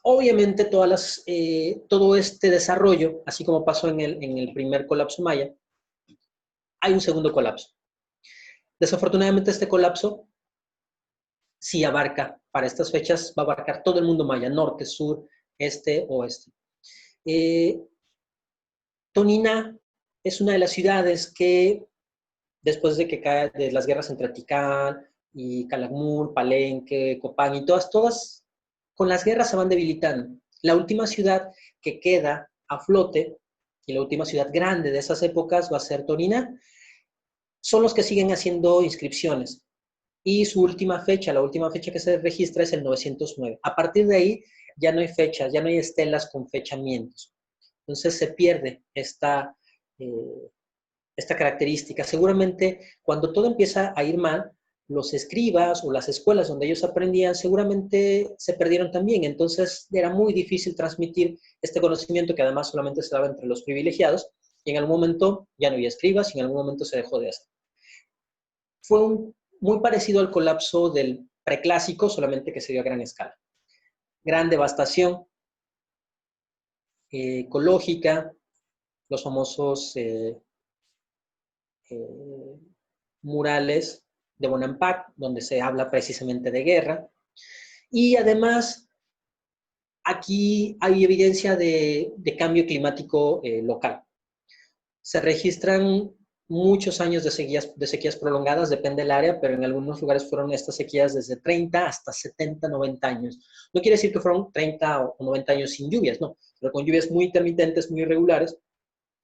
Speaker 2: obviamente todo este desarrollo, así como pasó en el primer colapso maya, hay un segundo colapso. Desafortunadamente este colapso sí abarca, para estas fechas, va a abarcar todo el mundo maya, norte, sur, este, oeste. Toniná es una de las ciudades que, después de que cae de las guerras entre Tikal y Calakmul, Palenque, Copán y todas, con las guerras se van debilitando. La última ciudad que queda a flote y la última ciudad grande de esas épocas va a ser Toniná. Son los que siguen haciendo inscripciones. Y su última fecha, la última fecha que se registra es el 909. A partir de ahí ya no hay fechas, ya no hay estelas con fechamientos. Entonces se pierde esta característica. Seguramente cuando todo empieza a ir mal, los escribas o las escuelas donde ellos aprendían seguramente se perdieron también. Entonces era muy difícil transmitir este conocimiento que además solamente se daba entre los privilegiados y en algún momento ya no había escribas y en algún momento se dejó de hacer. Fue muy parecido al colapso del preclásico, solamente que se dio a gran escala. Gran devastación ecológica, los famosos murales de Bonampak, donde se habla precisamente de guerra. Y además, aquí hay evidencia de cambio climático local. Se registran muchos años de sequías prolongadas, depende del área, pero en algunos lugares fueron estas sequías desde 30 hasta 70, 90 años. No quiere decir que fueron 30 o 90 años sin lluvias, no, pero con lluvias muy intermitentes, muy irregulares,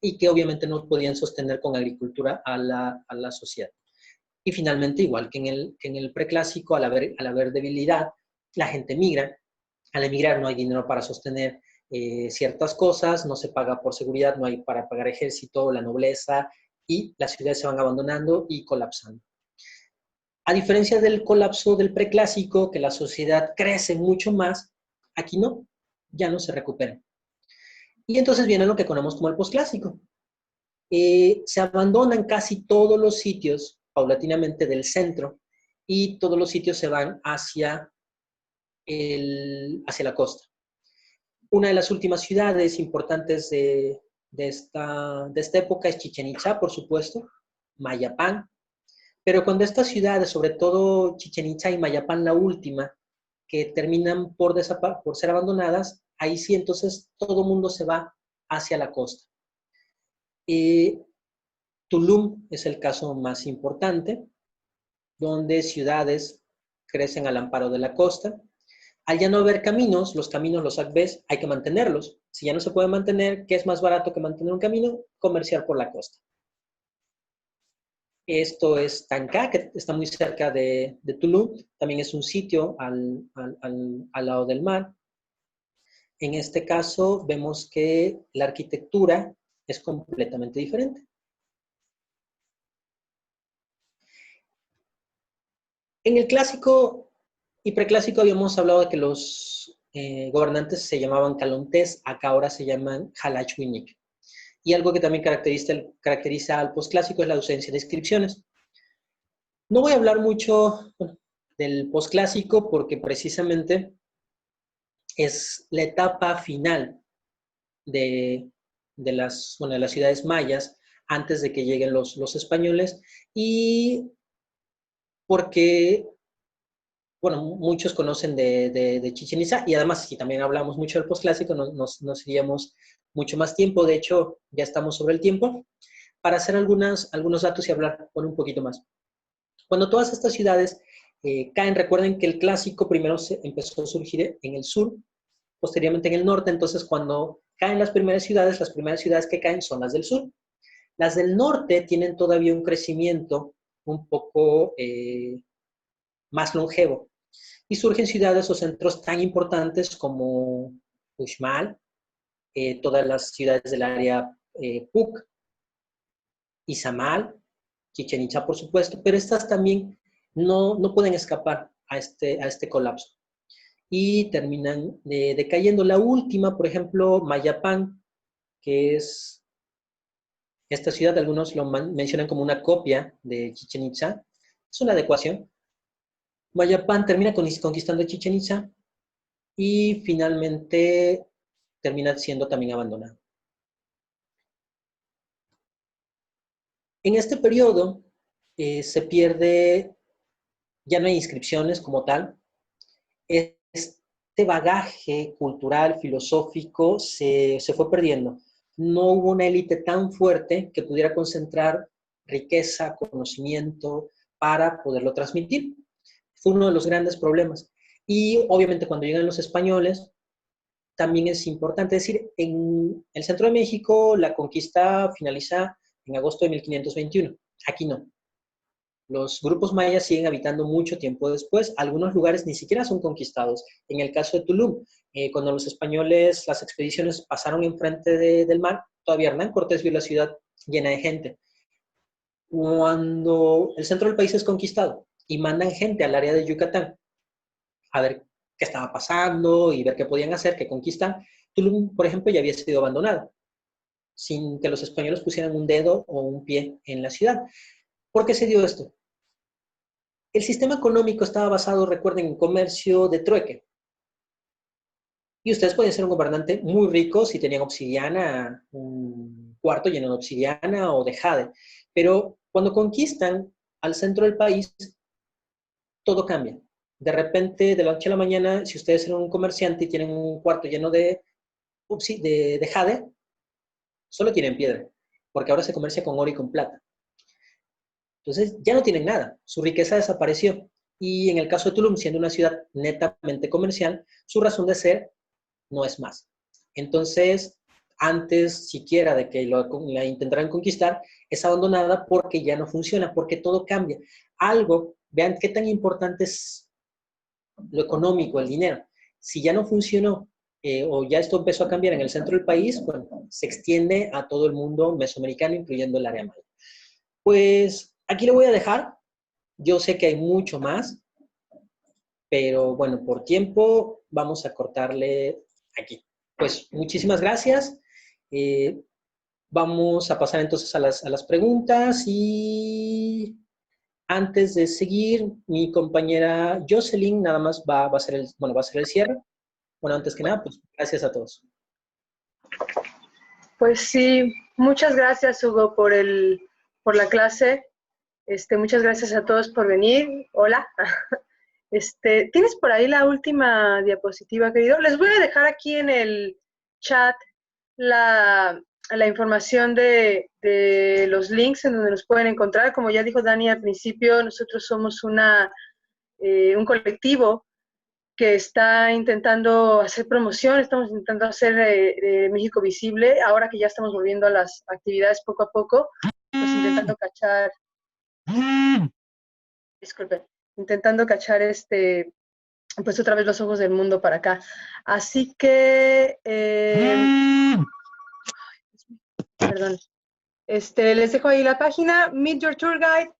Speaker 2: y que obviamente no podían sostener con agricultura a la sociedad. Y finalmente, igual que en el preclásico, al haber debilidad, la gente migra. Al emigrar no hay dinero para sostener ciertas cosas, no se paga por seguridad, no hay para pagar ejército, la nobleza, y las ciudades se van abandonando y colapsando. A diferencia del colapso del preclásico, que la sociedad crece mucho más, aquí no, ya no se recupera. Y entonces viene lo que conocemos como el posclásico. Se abandonan casi todos los sitios paulatinamente del centro y todos los sitios se van hacia la costa. Una de las últimas ciudades importantes de esta época es Chichén Itzá, por supuesto, Mayapán, pero cuando estas ciudades, sobre todo Chichén Itzá y Mayapán, la última, que terminan por ser abandonadas, ahí sí entonces todo el mundo se va hacia la costa. Tulum es el caso más importante, donde ciudades crecen al amparo de la costa. Al ya no haber caminos, los caminos, los ACBs, hay que mantenerlos. Si ya no se puede mantener, ¿qué es más barato que mantener un camino? Comerciar por la costa. Esto es Tancá, que está muy cerca de Tulum. También es un sitio al lado del mar. En este caso, vemos que la arquitectura es completamente diferente. En el clásico y preclásico habíamos hablado de que los gobernantes se llamaban calontés, acá ahora se llaman jalachwinik. Y algo que también caracteriza al posclásico es la ausencia de inscripciones. No voy a hablar mucho del posclásico porque precisamente es la etapa final de las ciudades mayas antes de que lleguen los españoles y porque, bueno, muchos conocen de Chichén Itzá y además si también hablamos mucho del posclásico nos iríamos mucho más tiempo, de hecho ya estamos sobre el tiempo, para hacer algunos datos y hablar con un poquito más. Cuando todas estas ciudades caen, recuerden que el clásico primero empezó a surgir en el sur, posteriormente en el norte, entonces cuando caen las primeras ciudades que caen son las del sur. Las del norte tienen todavía un crecimiento un poco más longevo y surgen ciudades o centros tan importantes como Uxmal, todas las ciudades del área Puc, Izamal, Chichén Itzá, por supuesto, pero estas también no pueden escapar a este colapso y terminan decayendo. La última, por ejemplo, Mayapán, que es esta ciudad, algunos lo mencionan como una copia de Chichén Itzá, es una adecuación. Mayapán termina conquistando Chichén Itzá y finalmente termina siendo también abandonado. En este periodo se pierde, ya no hay inscripciones como tal, este bagaje cultural, filosófico, se fue perdiendo. No hubo una élite tan fuerte que pudiera concentrar riqueza, conocimiento, para poderlo transmitir. Fue uno de los grandes problemas. Y obviamente cuando llegan los españoles, también es importante decir, en el centro de México la conquista finaliza en agosto de 1521. Aquí no. Los grupos mayas siguen habitando mucho tiempo después. Algunos lugares ni siquiera son conquistados. En el caso de Tulum, cuando los españoles, las expediciones pasaron enfrente del mar, todavía Hernán Cortés vio la ciudad llena de gente. Cuando el centro del país es conquistado y mandan gente al área de Yucatán a ver qué estaba pasando y ver qué podían hacer, qué conquistar, Tulum, por ejemplo, ya había sido abandonada, sin que los españoles pusieran un dedo o un pie en la ciudad. ¿Por qué se dio esto? El sistema económico estaba basado, recuerden, en comercio de trueque. Y ustedes podían ser un gobernante muy rico si tenían obsidiana, un cuarto lleno de obsidiana o de jade. Pero cuando conquistan al centro del país, todo cambia. De repente, de la noche a la mañana, si ustedes eran un comerciante y tienen un cuarto lleno de jade, solo tienen piedra, porque ahora se comercia con oro y con plata. Entonces, ya no tienen nada, su riqueza desapareció. Y en el caso de Tulum, siendo una ciudad netamente comercial, su razón de ser no es más. Entonces, antes siquiera de que la intentaran conquistar, es abandonada porque ya no funciona, porque todo cambia. Algo, vean qué tan importante es lo económico, el dinero. Si ya no funcionó o ya esto empezó a cambiar en el centro del país, bueno, se extiende a todo el mundo mesoamericano, incluyendo el área maya. Pues aquí lo voy a dejar. Yo sé que hay mucho más, pero bueno, por tiempo vamos a cortarle aquí. Pues muchísimas gracias. Eh, Vamos a pasar entonces a las preguntas y antes de seguir, mi compañera Jocelyn nada más va a hacer va a hacer el cierre. Bueno, antes que nada, pues gracias a todos.
Speaker 3: Pues sí, muchas gracias, Hugo, por la clase. Muchas gracias a todos por venir. Hola. ¿Tienes por ahí la última diapositiva, querido? Les voy a dejar aquí en el chat la información de los links en donde nos pueden encontrar. Como ya dijo Dani al principio, nosotros somos un colectivo que está intentando hacer promoción, estamos intentando hacer México visible, ahora que ya estamos volviendo a las actividades poco a poco, pues intentando cachar, disculpen, intentando cachar pues otra vez los ojos del mundo para acá. Así que, perdón, les dejo ahí la página, Meet Your Tour Guide,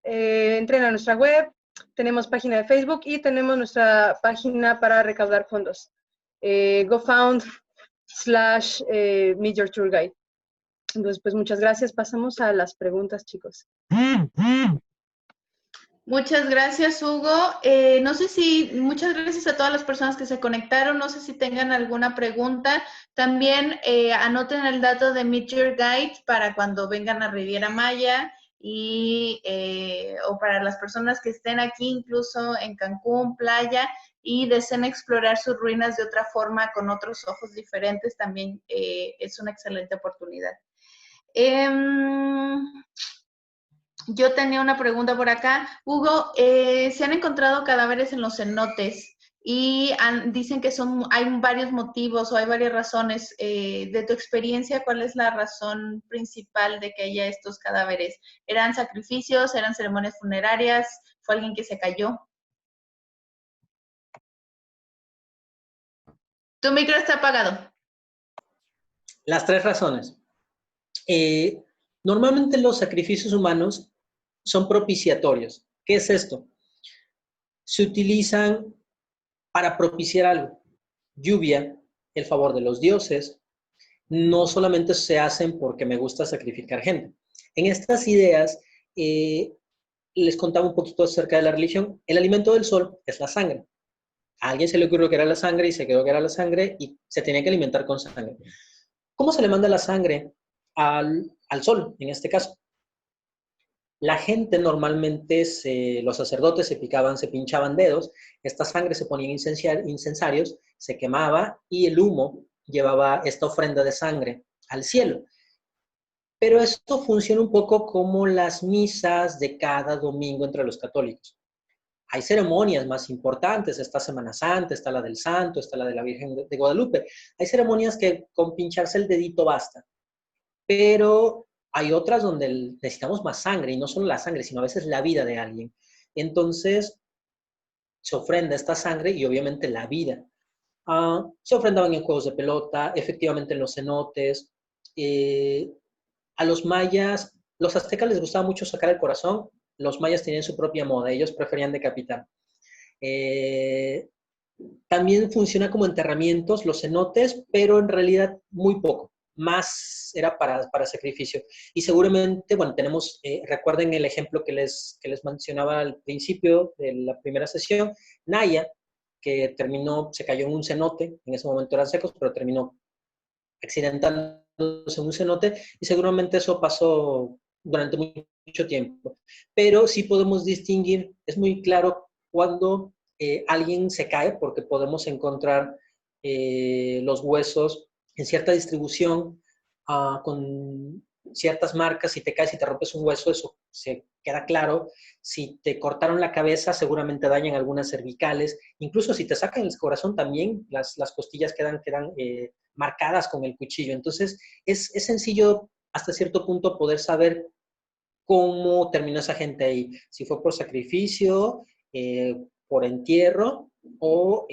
Speaker 3: entren a nuestra web, tenemos página de Facebook y tenemos nuestra página para recaudar fondos. GoFound/Meet Your Tour Guide. Entonces, pues muchas gracias. Pasamos a las preguntas, chicos.
Speaker 1: Muchas gracias, Hugo. Muchas gracias a todas las personas que se conectaron. No sé si tengan alguna pregunta. También anoten el dato de Meet Your Guide para cuando vengan a Riviera Maya o para las personas que estén aquí, incluso en Cancún, playa, y deseen explorar sus ruinas de otra forma, con otros ojos diferentes, también es una excelente oportunidad. Yo tenía una pregunta por acá. Hugo, se han encontrado cadáveres en los cenotes y dicen que hay varios motivos o hay varias razones. De tu experiencia, ¿cuál es la razón principal de que haya estos cadáveres? ¿Eran sacrificios? ¿Eran ceremonias funerarias? ¿Fue alguien que se cayó? Tu micro está apagado.
Speaker 2: Las tres razones. Eh, Normalmente los sacrificios humanos son propiciatorios. ¿Qué es esto? Se utilizan para propiciar algo. Lluvia, el favor de los dioses, no solamente se hacen porque me gusta sacrificar gente. En estas ideas, les contaba un poquito acerca de la religión. El alimento del sol es la sangre. A alguien se le ocurrió que era la sangre y se quedó que era la sangre y se tenía que alimentar con sangre. ¿Cómo se le manda la sangre al sol, en este caso? La gente normalmente, los sacerdotes se picaban, se pinchaban dedos, esta sangre se ponía en incensarios, se quemaba y el humo llevaba esta ofrenda de sangre al cielo. Pero esto funciona un poco como las misas de cada domingo entre los católicos. Hay ceremonias más importantes, está Semana Santa, está la del Santo, está la de la Virgen de Guadalupe. Hay ceremonias que con pincharse el dedito basta, pero hay otras donde necesitamos más sangre, y no solo la sangre, sino a veces la vida de alguien. Entonces, se ofrenda esta sangre y obviamente la vida. Se ofrendaban en juegos de pelota, efectivamente en los cenotes. A los mayas, los aztecas les gustaba mucho sacar el corazón, los mayas tenían su propia moda, ellos preferían decapitar. También funciona como enterramientos los cenotes, pero en realidad muy poco. Más era para sacrificio. Y seguramente, bueno, tenemos, recuerden el ejemplo que les mencionaba al principio de la primera sesión, Naya, que terminó, se cayó en un cenote, en ese momento eran secos, pero terminó accidentándose en un cenote, y seguramente eso pasó durante mucho tiempo. Pero sí podemos distinguir, es muy claro cuando alguien se cae, porque podemos encontrar los huesos en cierta distribución, con ciertas marcas. Si te caes y te rompes un hueso, eso se queda claro. Si te cortaron la cabeza, seguramente dañan algunas cervicales. Incluso si te sacan el corazón, también las costillas quedan marcadas con el cuchillo. Entonces, es sencillo hasta cierto punto poder saber cómo terminó esa gente ahí. Si fue por sacrificio, por entierro o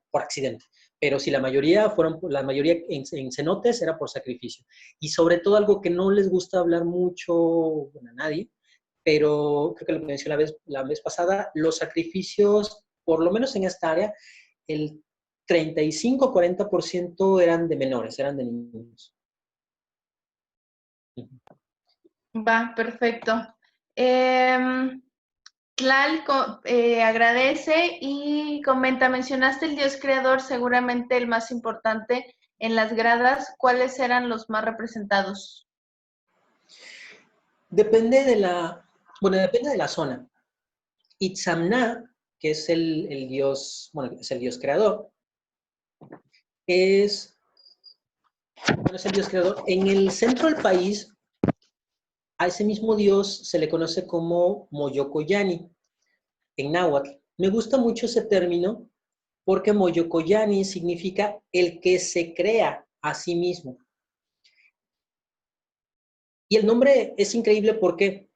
Speaker 2: por accidente. Pero si la mayoría en cenotes era por sacrificio. Y sobre todo algo que no les gusta hablar mucho, bueno, a nadie, pero creo que lo mencioné la vez pasada, los sacrificios, por lo menos en esta área, el 35-40% eran de menores, eran de niños.
Speaker 1: Va, perfecto. Tlal agradece y comenta, mencionaste el Dios creador, seguramente el más importante en las gradas. ¿Cuáles eran los más representados?
Speaker 2: Depende de la zona. Itzamna, que es el dios, bueno, es el dios creador, es el dios creador. En el centro del país, a ese mismo dios se le conoce como Moyocoyani, en náhuatl. Me gusta mucho ese término porque Moyocoyani significa el que se crea a sí mismo. Y el nombre es increíble porque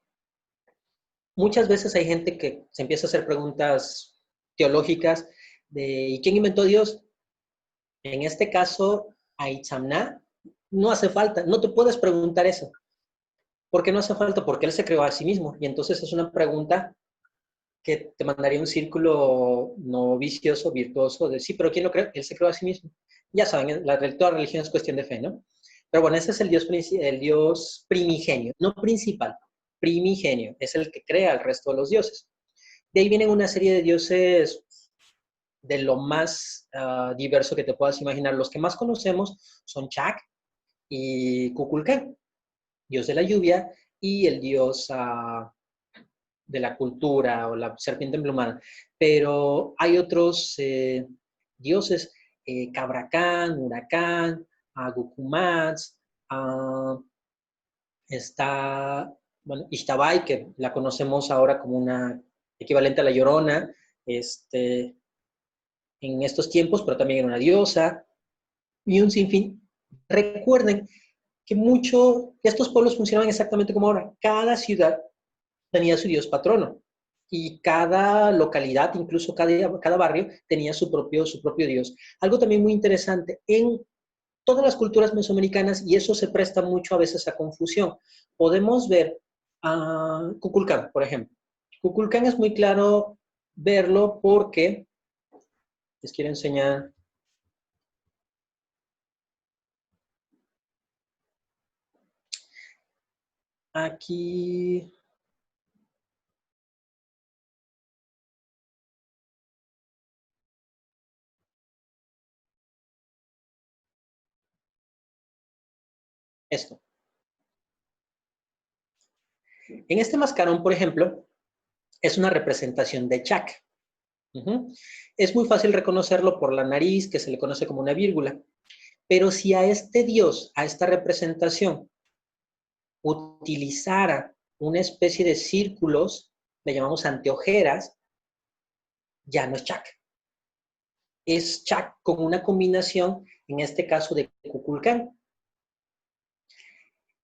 Speaker 2: muchas veces hay gente que se empieza a hacer preguntas teológicas de ¿y quién inventó Dios? En este caso, a Itzamna, no hace falta, no te puedes preguntar eso. ¿Por qué no hace falta? Porque él se creó a sí mismo. Y entonces es una pregunta que te mandaría un círculo no vicioso, virtuoso, de sí, pero ¿quién lo creó? Él se creó a sí mismo. Ya saben, toda religión es cuestión de fe, ¿no? Pero bueno, ese es el Dios primigenio, no principal, primigenio, es el que crea al resto de los dioses. De ahí vienen una serie de dioses de lo más diverso que te puedas imaginar. Los que más conocemos son Chak y Kukulkan, dios de la lluvia, y el dios de la cultura, o la serpiente emplumada. Pero hay otros dioses, Cabracán, Huracán, Gukumats, está, bueno, Ixtabay, que la conocemos ahora como una equivalente a la Llorona, en estos tiempos, pero también era una diosa, y un sinfín. Recuerden que estos pueblos funcionaban exactamente como ahora. Cada ciudad tenía su dios patrono, y cada localidad, incluso cada barrio, tenía su propio dios. Algo también muy interesante, en todas las culturas mesoamericanas, y eso se presta mucho a veces a confusión. Podemos ver a Kukulcán, por ejemplo. Kukulcán es muy claro verlo porque les quiero enseñar. Aquí. Esto. En este mascarón, por ejemplo, es una representación de Chac. Es muy fácil reconocerlo por la nariz, que se le conoce como una vírgula. Pero si a este dios, a esta representación, utilizara una especie de círculos, le llamamos anteojeras, ya no es Chac. Es Chac con una combinación, en este caso de Kukulcán.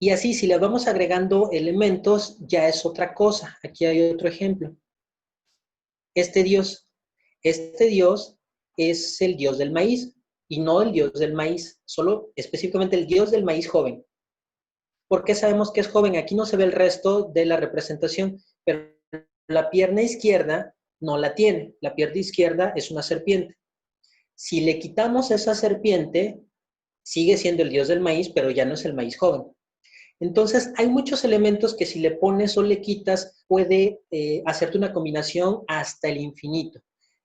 Speaker 2: Y así, si le vamos agregando elementos, ya es otra cosa. Aquí hay otro ejemplo. Este dios es el dios del maíz, y no el dios del maíz, solo específicamente el dios del maíz joven. ¿Por qué sabemos que es joven? Aquí no se ve el resto de la representación, pero la pierna izquierda no la tiene. La pierna izquierda es una serpiente. Si le quitamos esa serpiente, sigue siendo el dios del maíz, pero ya no es el maíz joven. Entonces, hay muchos elementos que si le pones o le quitas, puede hacerte una combinación hasta el infinito.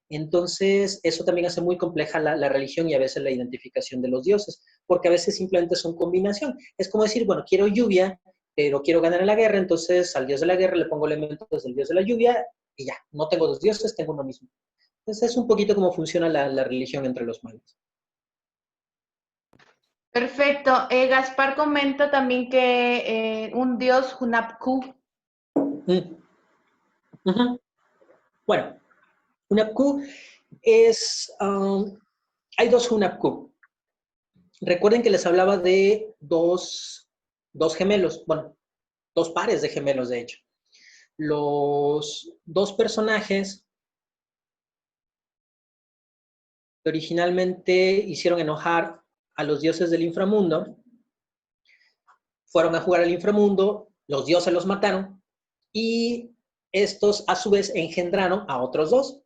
Speaker 2: Entonces, eso también hace muy compleja la religión y a veces la identificación de los dioses, porque a veces simplemente son combinación. Es como decir, bueno, quiero lluvia, pero quiero ganar en la guerra, entonces al dios de la guerra le pongo elementos del dios de la lluvia y ya, no tengo dos dioses, tengo uno mismo. Entonces, es un poquito cómo funciona la religión entre los mayas.
Speaker 1: Perfecto. Gaspar comenta también que un dios Hunapku.
Speaker 2: Bueno, Hunapku es... hay dos Hunapku. Recuerden que les hablaba de dos gemelos, bueno, dos pares de gemelos, de hecho. Los dos personajes que originalmente hicieron enojar a los dioses del inframundo, fueron a jugar al inframundo, los dioses los mataron, y estos a su vez engendraron a otros dos.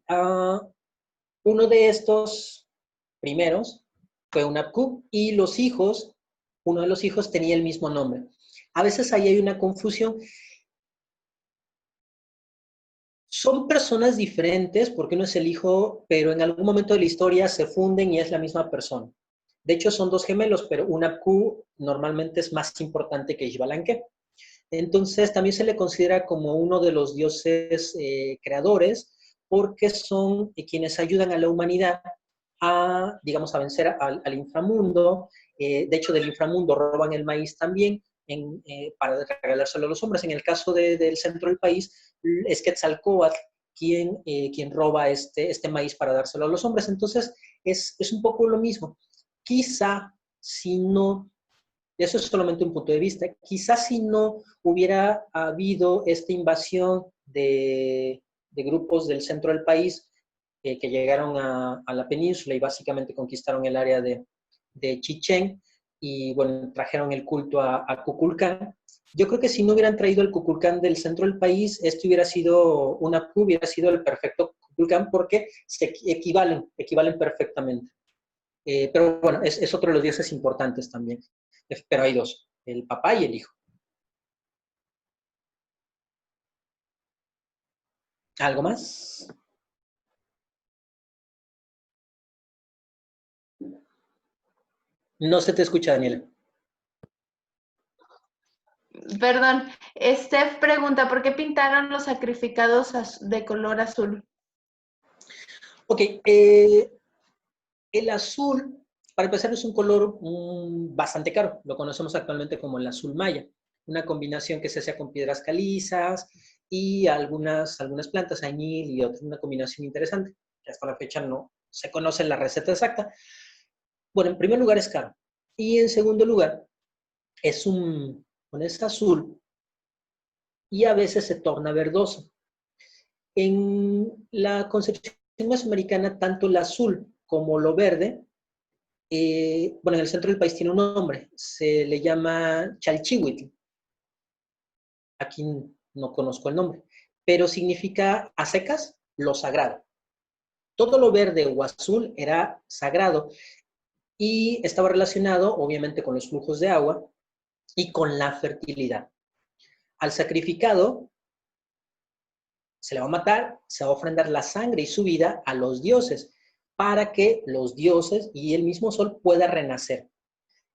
Speaker 2: Uno de estos primeros fue Hunapku, y los hijos, uno de los hijos tenía el mismo nombre. A veces ahí hay una confusión. Son personas diferentes porque uno es el hijo, pero en algún momento de la historia se funden y es la misma persona. De hecho, son dos gemelos, pero Hunapku normalmente es más importante que Xbalanque. Entonces, también se le considera como uno de los dioses creadores, porque son quienes ayudan a la humanidad a, digamos, a vencer al inframundo. De hecho, del inframundo roban el maíz también para regalárselo a los hombres. En el caso del centro del país, es Quetzalcóatl quien roba este maíz para dárselo a los hombres. Entonces, es un poco lo mismo. Quizá, si no, eso es solamente un punto de vista, quizás si no hubiera habido esta invasión de grupos del centro del país que llegaron a la península y básicamente conquistaron el área de Chichén y bueno, trajeron el culto a Kukulcán. Yo creo que si no hubieran traído el Kukulcán del centro del país, esto hubiera sido hubiera sido el perfecto Kukulcán porque se equivalen perfectamente. Pero bueno, es otro de los dioses importantes también. Pero hay dos, el papá y el hijo. ¿Algo más? No se te escucha, Daniela.
Speaker 1: Perdón, Steph pregunta, ¿por qué pintaron los sacrificados de color azul?
Speaker 2: Ok, el azul, para empezar, es un color bastante caro. Lo conocemos actualmente como el azul maya. Una combinación que se hace con piedras calizas y algunas plantas, añil y otra, una combinación interesante, que hasta la fecha no se conoce la receta exacta. Bueno, en primer lugar es caro. Y en segundo lugar, es azul y a veces se torna verdoso. En la concepción mesoamericana, tanto el azul como lo verde bueno, en el centro del país tiene un nombre, se le llama Chalchihuitl. Aquí no conozco el nombre, pero significa a secas lo sagrado. Todo lo verde o azul era sagrado y estaba relacionado, obviamente, con los flujos de agua y con la fertilidad. Al sacrificado se le va a matar, se va a ofrendar la sangre y su vida a los dioses para que los dioses y el mismo sol pueda renacer.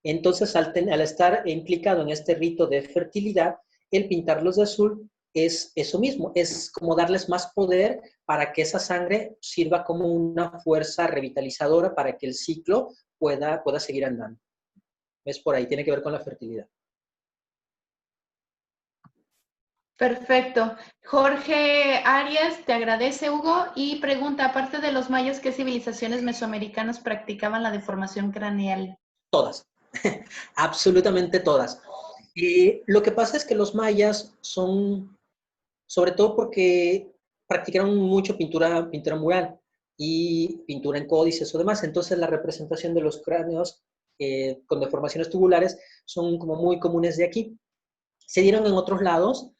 Speaker 2: Entonces, al estar implicado en este rito de fertilidad, el pintarlos de azul es eso mismo, es como darles más poder para que esa sangre sirva como una fuerza revitalizadora para que el ciclo pueda seguir andando. Es por ahí, tiene que ver con la fertilidad.
Speaker 1: Perfecto. Jorge Arias te agradece, Hugo, y pregunta, aparte de los mayas, ¿qué civilizaciones mesoamericanas practicaban la deformación craneal?
Speaker 2: Todas, absolutamente todas. Lo que pasa es que los mayas son, sobre todo porque practicaron mucho pintura mural y pintura en códices o demás, entonces la representación de los cráneos con deformaciones tubulares son como muy comunes de aquí. Se dieron en otros lados,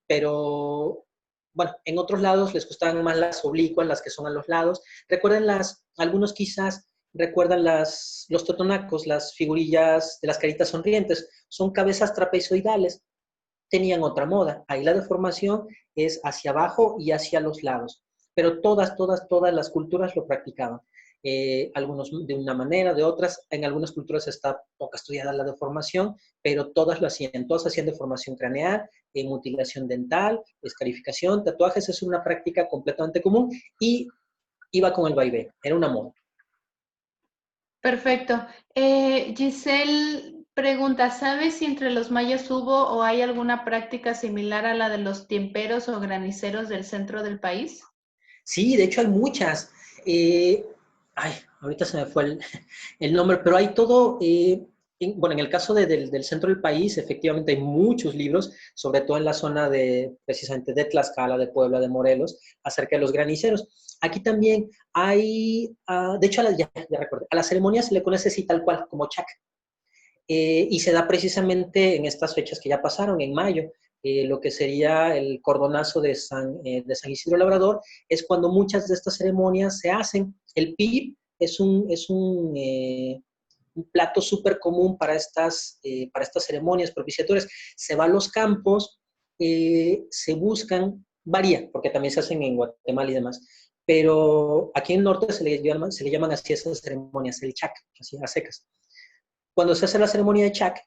Speaker 2: pero bueno, en otros lados les gustaban más las oblicuas, las que son a los lados. Recuerden algunos quizás recuerdan los totonacos, las figurillas de las caritas sonrientes, son cabezas trapezoidales, tenían otra moda. Ahí la deformación es hacia abajo y hacia los lados. Pero todas las culturas lo practicaban. Algunos de una manera, de otras. En algunas culturas está poco estudiada la deformación, pero todas lo hacían. Todas hacían deformación craneal, mutilación dental, escarificación, tatuajes. Es una práctica completamente común y iba con el vaivén. Era una moda.
Speaker 1: Perfecto. Giselle pregunta, ¿sabes si entre los mayas hubo o hay alguna práctica similar a la de los tiemperos o graniceros del centro del país?
Speaker 2: Sí, de hecho hay muchas. Ahorita se me fue el nombre, pero hay todo, bueno, en el caso del centro del país, efectivamente hay muchos libros, sobre todo en la zona precisamente de Tlaxcala, de Puebla, de Morelos, acerca de los graniceros. Aquí también hay, de hecho, ya recordé, a la ceremonia se le conoce así tal cual, como chac. Y se da precisamente en estas fechas que ya pasaron, en mayo. Lo que sería el cordonazo de San Isidro Labrador, es cuando muchas de estas ceremonias se hacen. El pib es un plato súper común para estas ceremonias propiciatorias. Se va a los campos, se buscan, varía, porque también se hacen en Guatemala y demás, pero aquí en el norte se le llaman así esas ceremonias, el chac, así a secas. Cuando se hace la ceremonia de chac,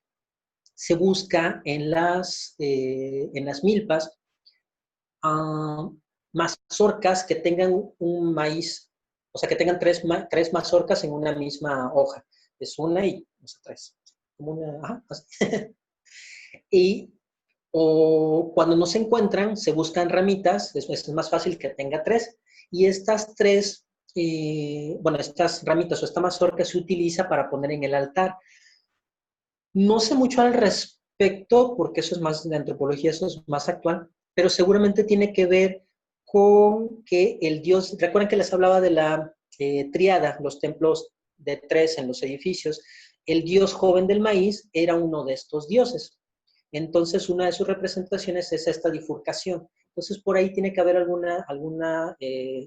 Speaker 2: se busca en las milpas mazorcas que tengan un maíz, o sea, que tengan tres mazorcas en una misma hoja. Es una y, no sé, tres. Como una, así. O cuando no se encuentran, se buscan ramitas, es más fácil que tenga tres. Y estas tres, estas ramitas o esta mazorca se utiliza para poner en el altar. No sé mucho al respecto, porque eso es más de antropología, eso es más actual, pero seguramente tiene que ver con que el dios, recuerden que les hablaba de la tríada, los templos de tres en los edificios, el dios joven del maíz era uno de estos dioses. Entonces, una de sus representaciones es esta bifurcación. Entonces, por ahí tiene que haber alguna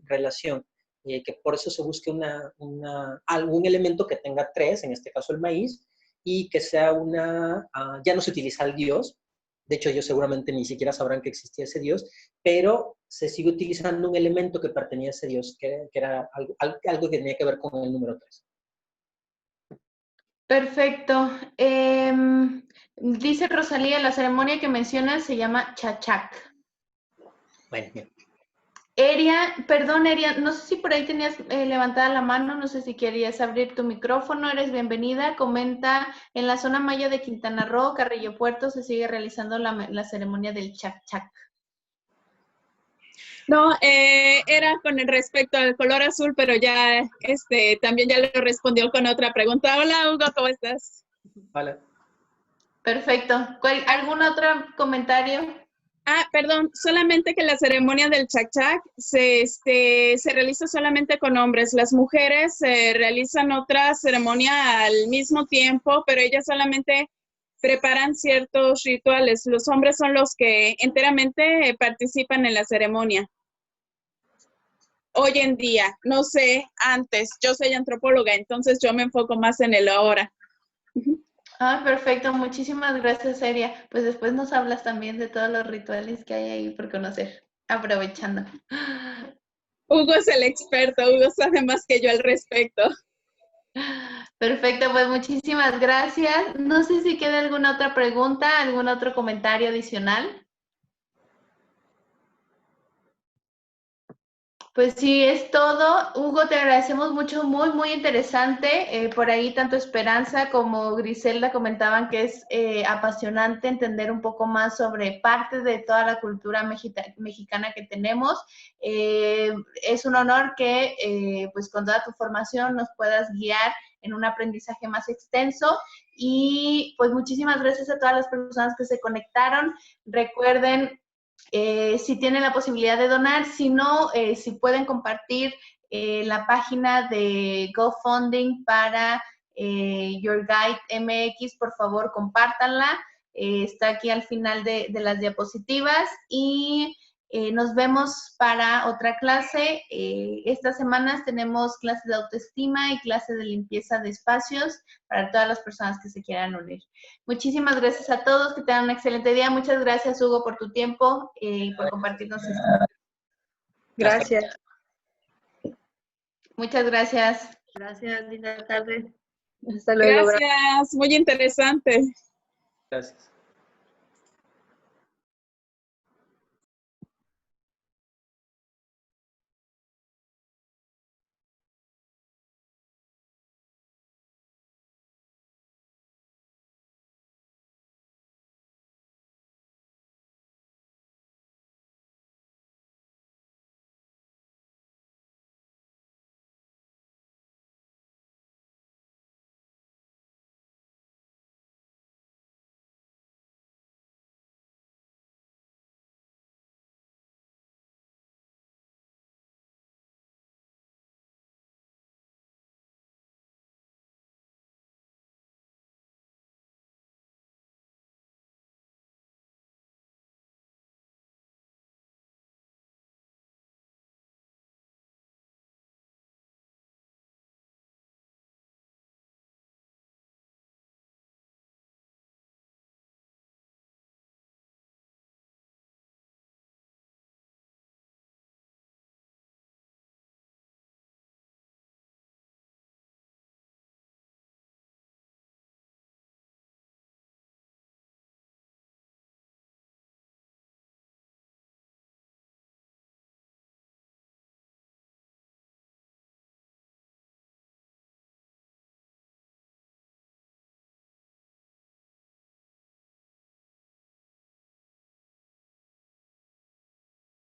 Speaker 2: relación, que por eso se busque algún elemento que tenga tres, en este caso el maíz, y que sea ya no se utiliza el dios, de hecho ellos seguramente ni siquiera sabrán que existía ese dios, pero se sigue utilizando un elemento que pertenecía a ese dios, que era algo que tenía que ver con el número 3.
Speaker 1: Perfecto. Dice Rosalía, la ceremonia que mencionas se llama chachac.
Speaker 2: Bueno, bien.
Speaker 1: Eria, no sé si por ahí tenías levantada la mano, no sé si querías abrir tu micrófono, eres bienvenida. Comenta, en la zona maya de Quintana Roo, Carrillo Puerto, se sigue realizando la ceremonia del chac-chac.
Speaker 4: No, era con respecto al color azul, pero ya también ya le respondió con otra pregunta. Hola, Hugo, ¿cómo estás?
Speaker 2: Hola.
Speaker 1: Perfecto. ¿Algún otro comentario?
Speaker 4: Perdón, solamente que la ceremonia del chac-chac se realiza solamente con hombres. Las mujeres realizan otra ceremonia al mismo tiempo, pero ellas solamente preparan ciertos rituales. Los hombres son los que enteramente participan en la ceremonia. Hoy en día, no sé, antes, yo soy antropóloga, entonces yo me enfoco más en el ahora.
Speaker 1: Ah, perfecto. Muchísimas gracias, Eria. Pues después nos hablas también de todos los rituales que hay ahí por conocer, aprovechando.
Speaker 4: Hugo es el experto, Hugo sabe más que yo al respecto.
Speaker 1: Perfecto, pues muchísimas gracias. No sé si queda alguna otra pregunta, algún otro comentario adicional. Pues sí, es todo. Hugo, te agradecemos mucho, muy interesante. Por ahí tanto Esperanza como Griselda comentaban que es apasionante entender un poco más sobre parte de toda la cultura mexicana que tenemos. Es un honor que pues con toda tu formación nos puedas guiar en un aprendizaje más extenso. Y pues muchísimas gracias a todas las personas que se conectaron. Recuerden si tienen la posibilidad de donar, si no, si pueden compartir la página de GoFundMe para Your Guide MX, por favor, compártanla. Está aquí al final de las diapositivas y nos vemos para otra clase. Estas semanas tenemos clases de autoestima y clases de limpieza de espacios para todas las personas que se quieran unir. Muchísimas gracias a todos, que tengan un excelente día. Muchas gracias, Hugo, por tu tiempo y por compartirnos esto.
Speaker 3: Gracias.
Speaker 1: Muchas gracias.
Speaker 3: Gracias, linda tarde. Hasta luego.
Speaker 4: Gracias, muy interesante.
Speaker 2: Gracias.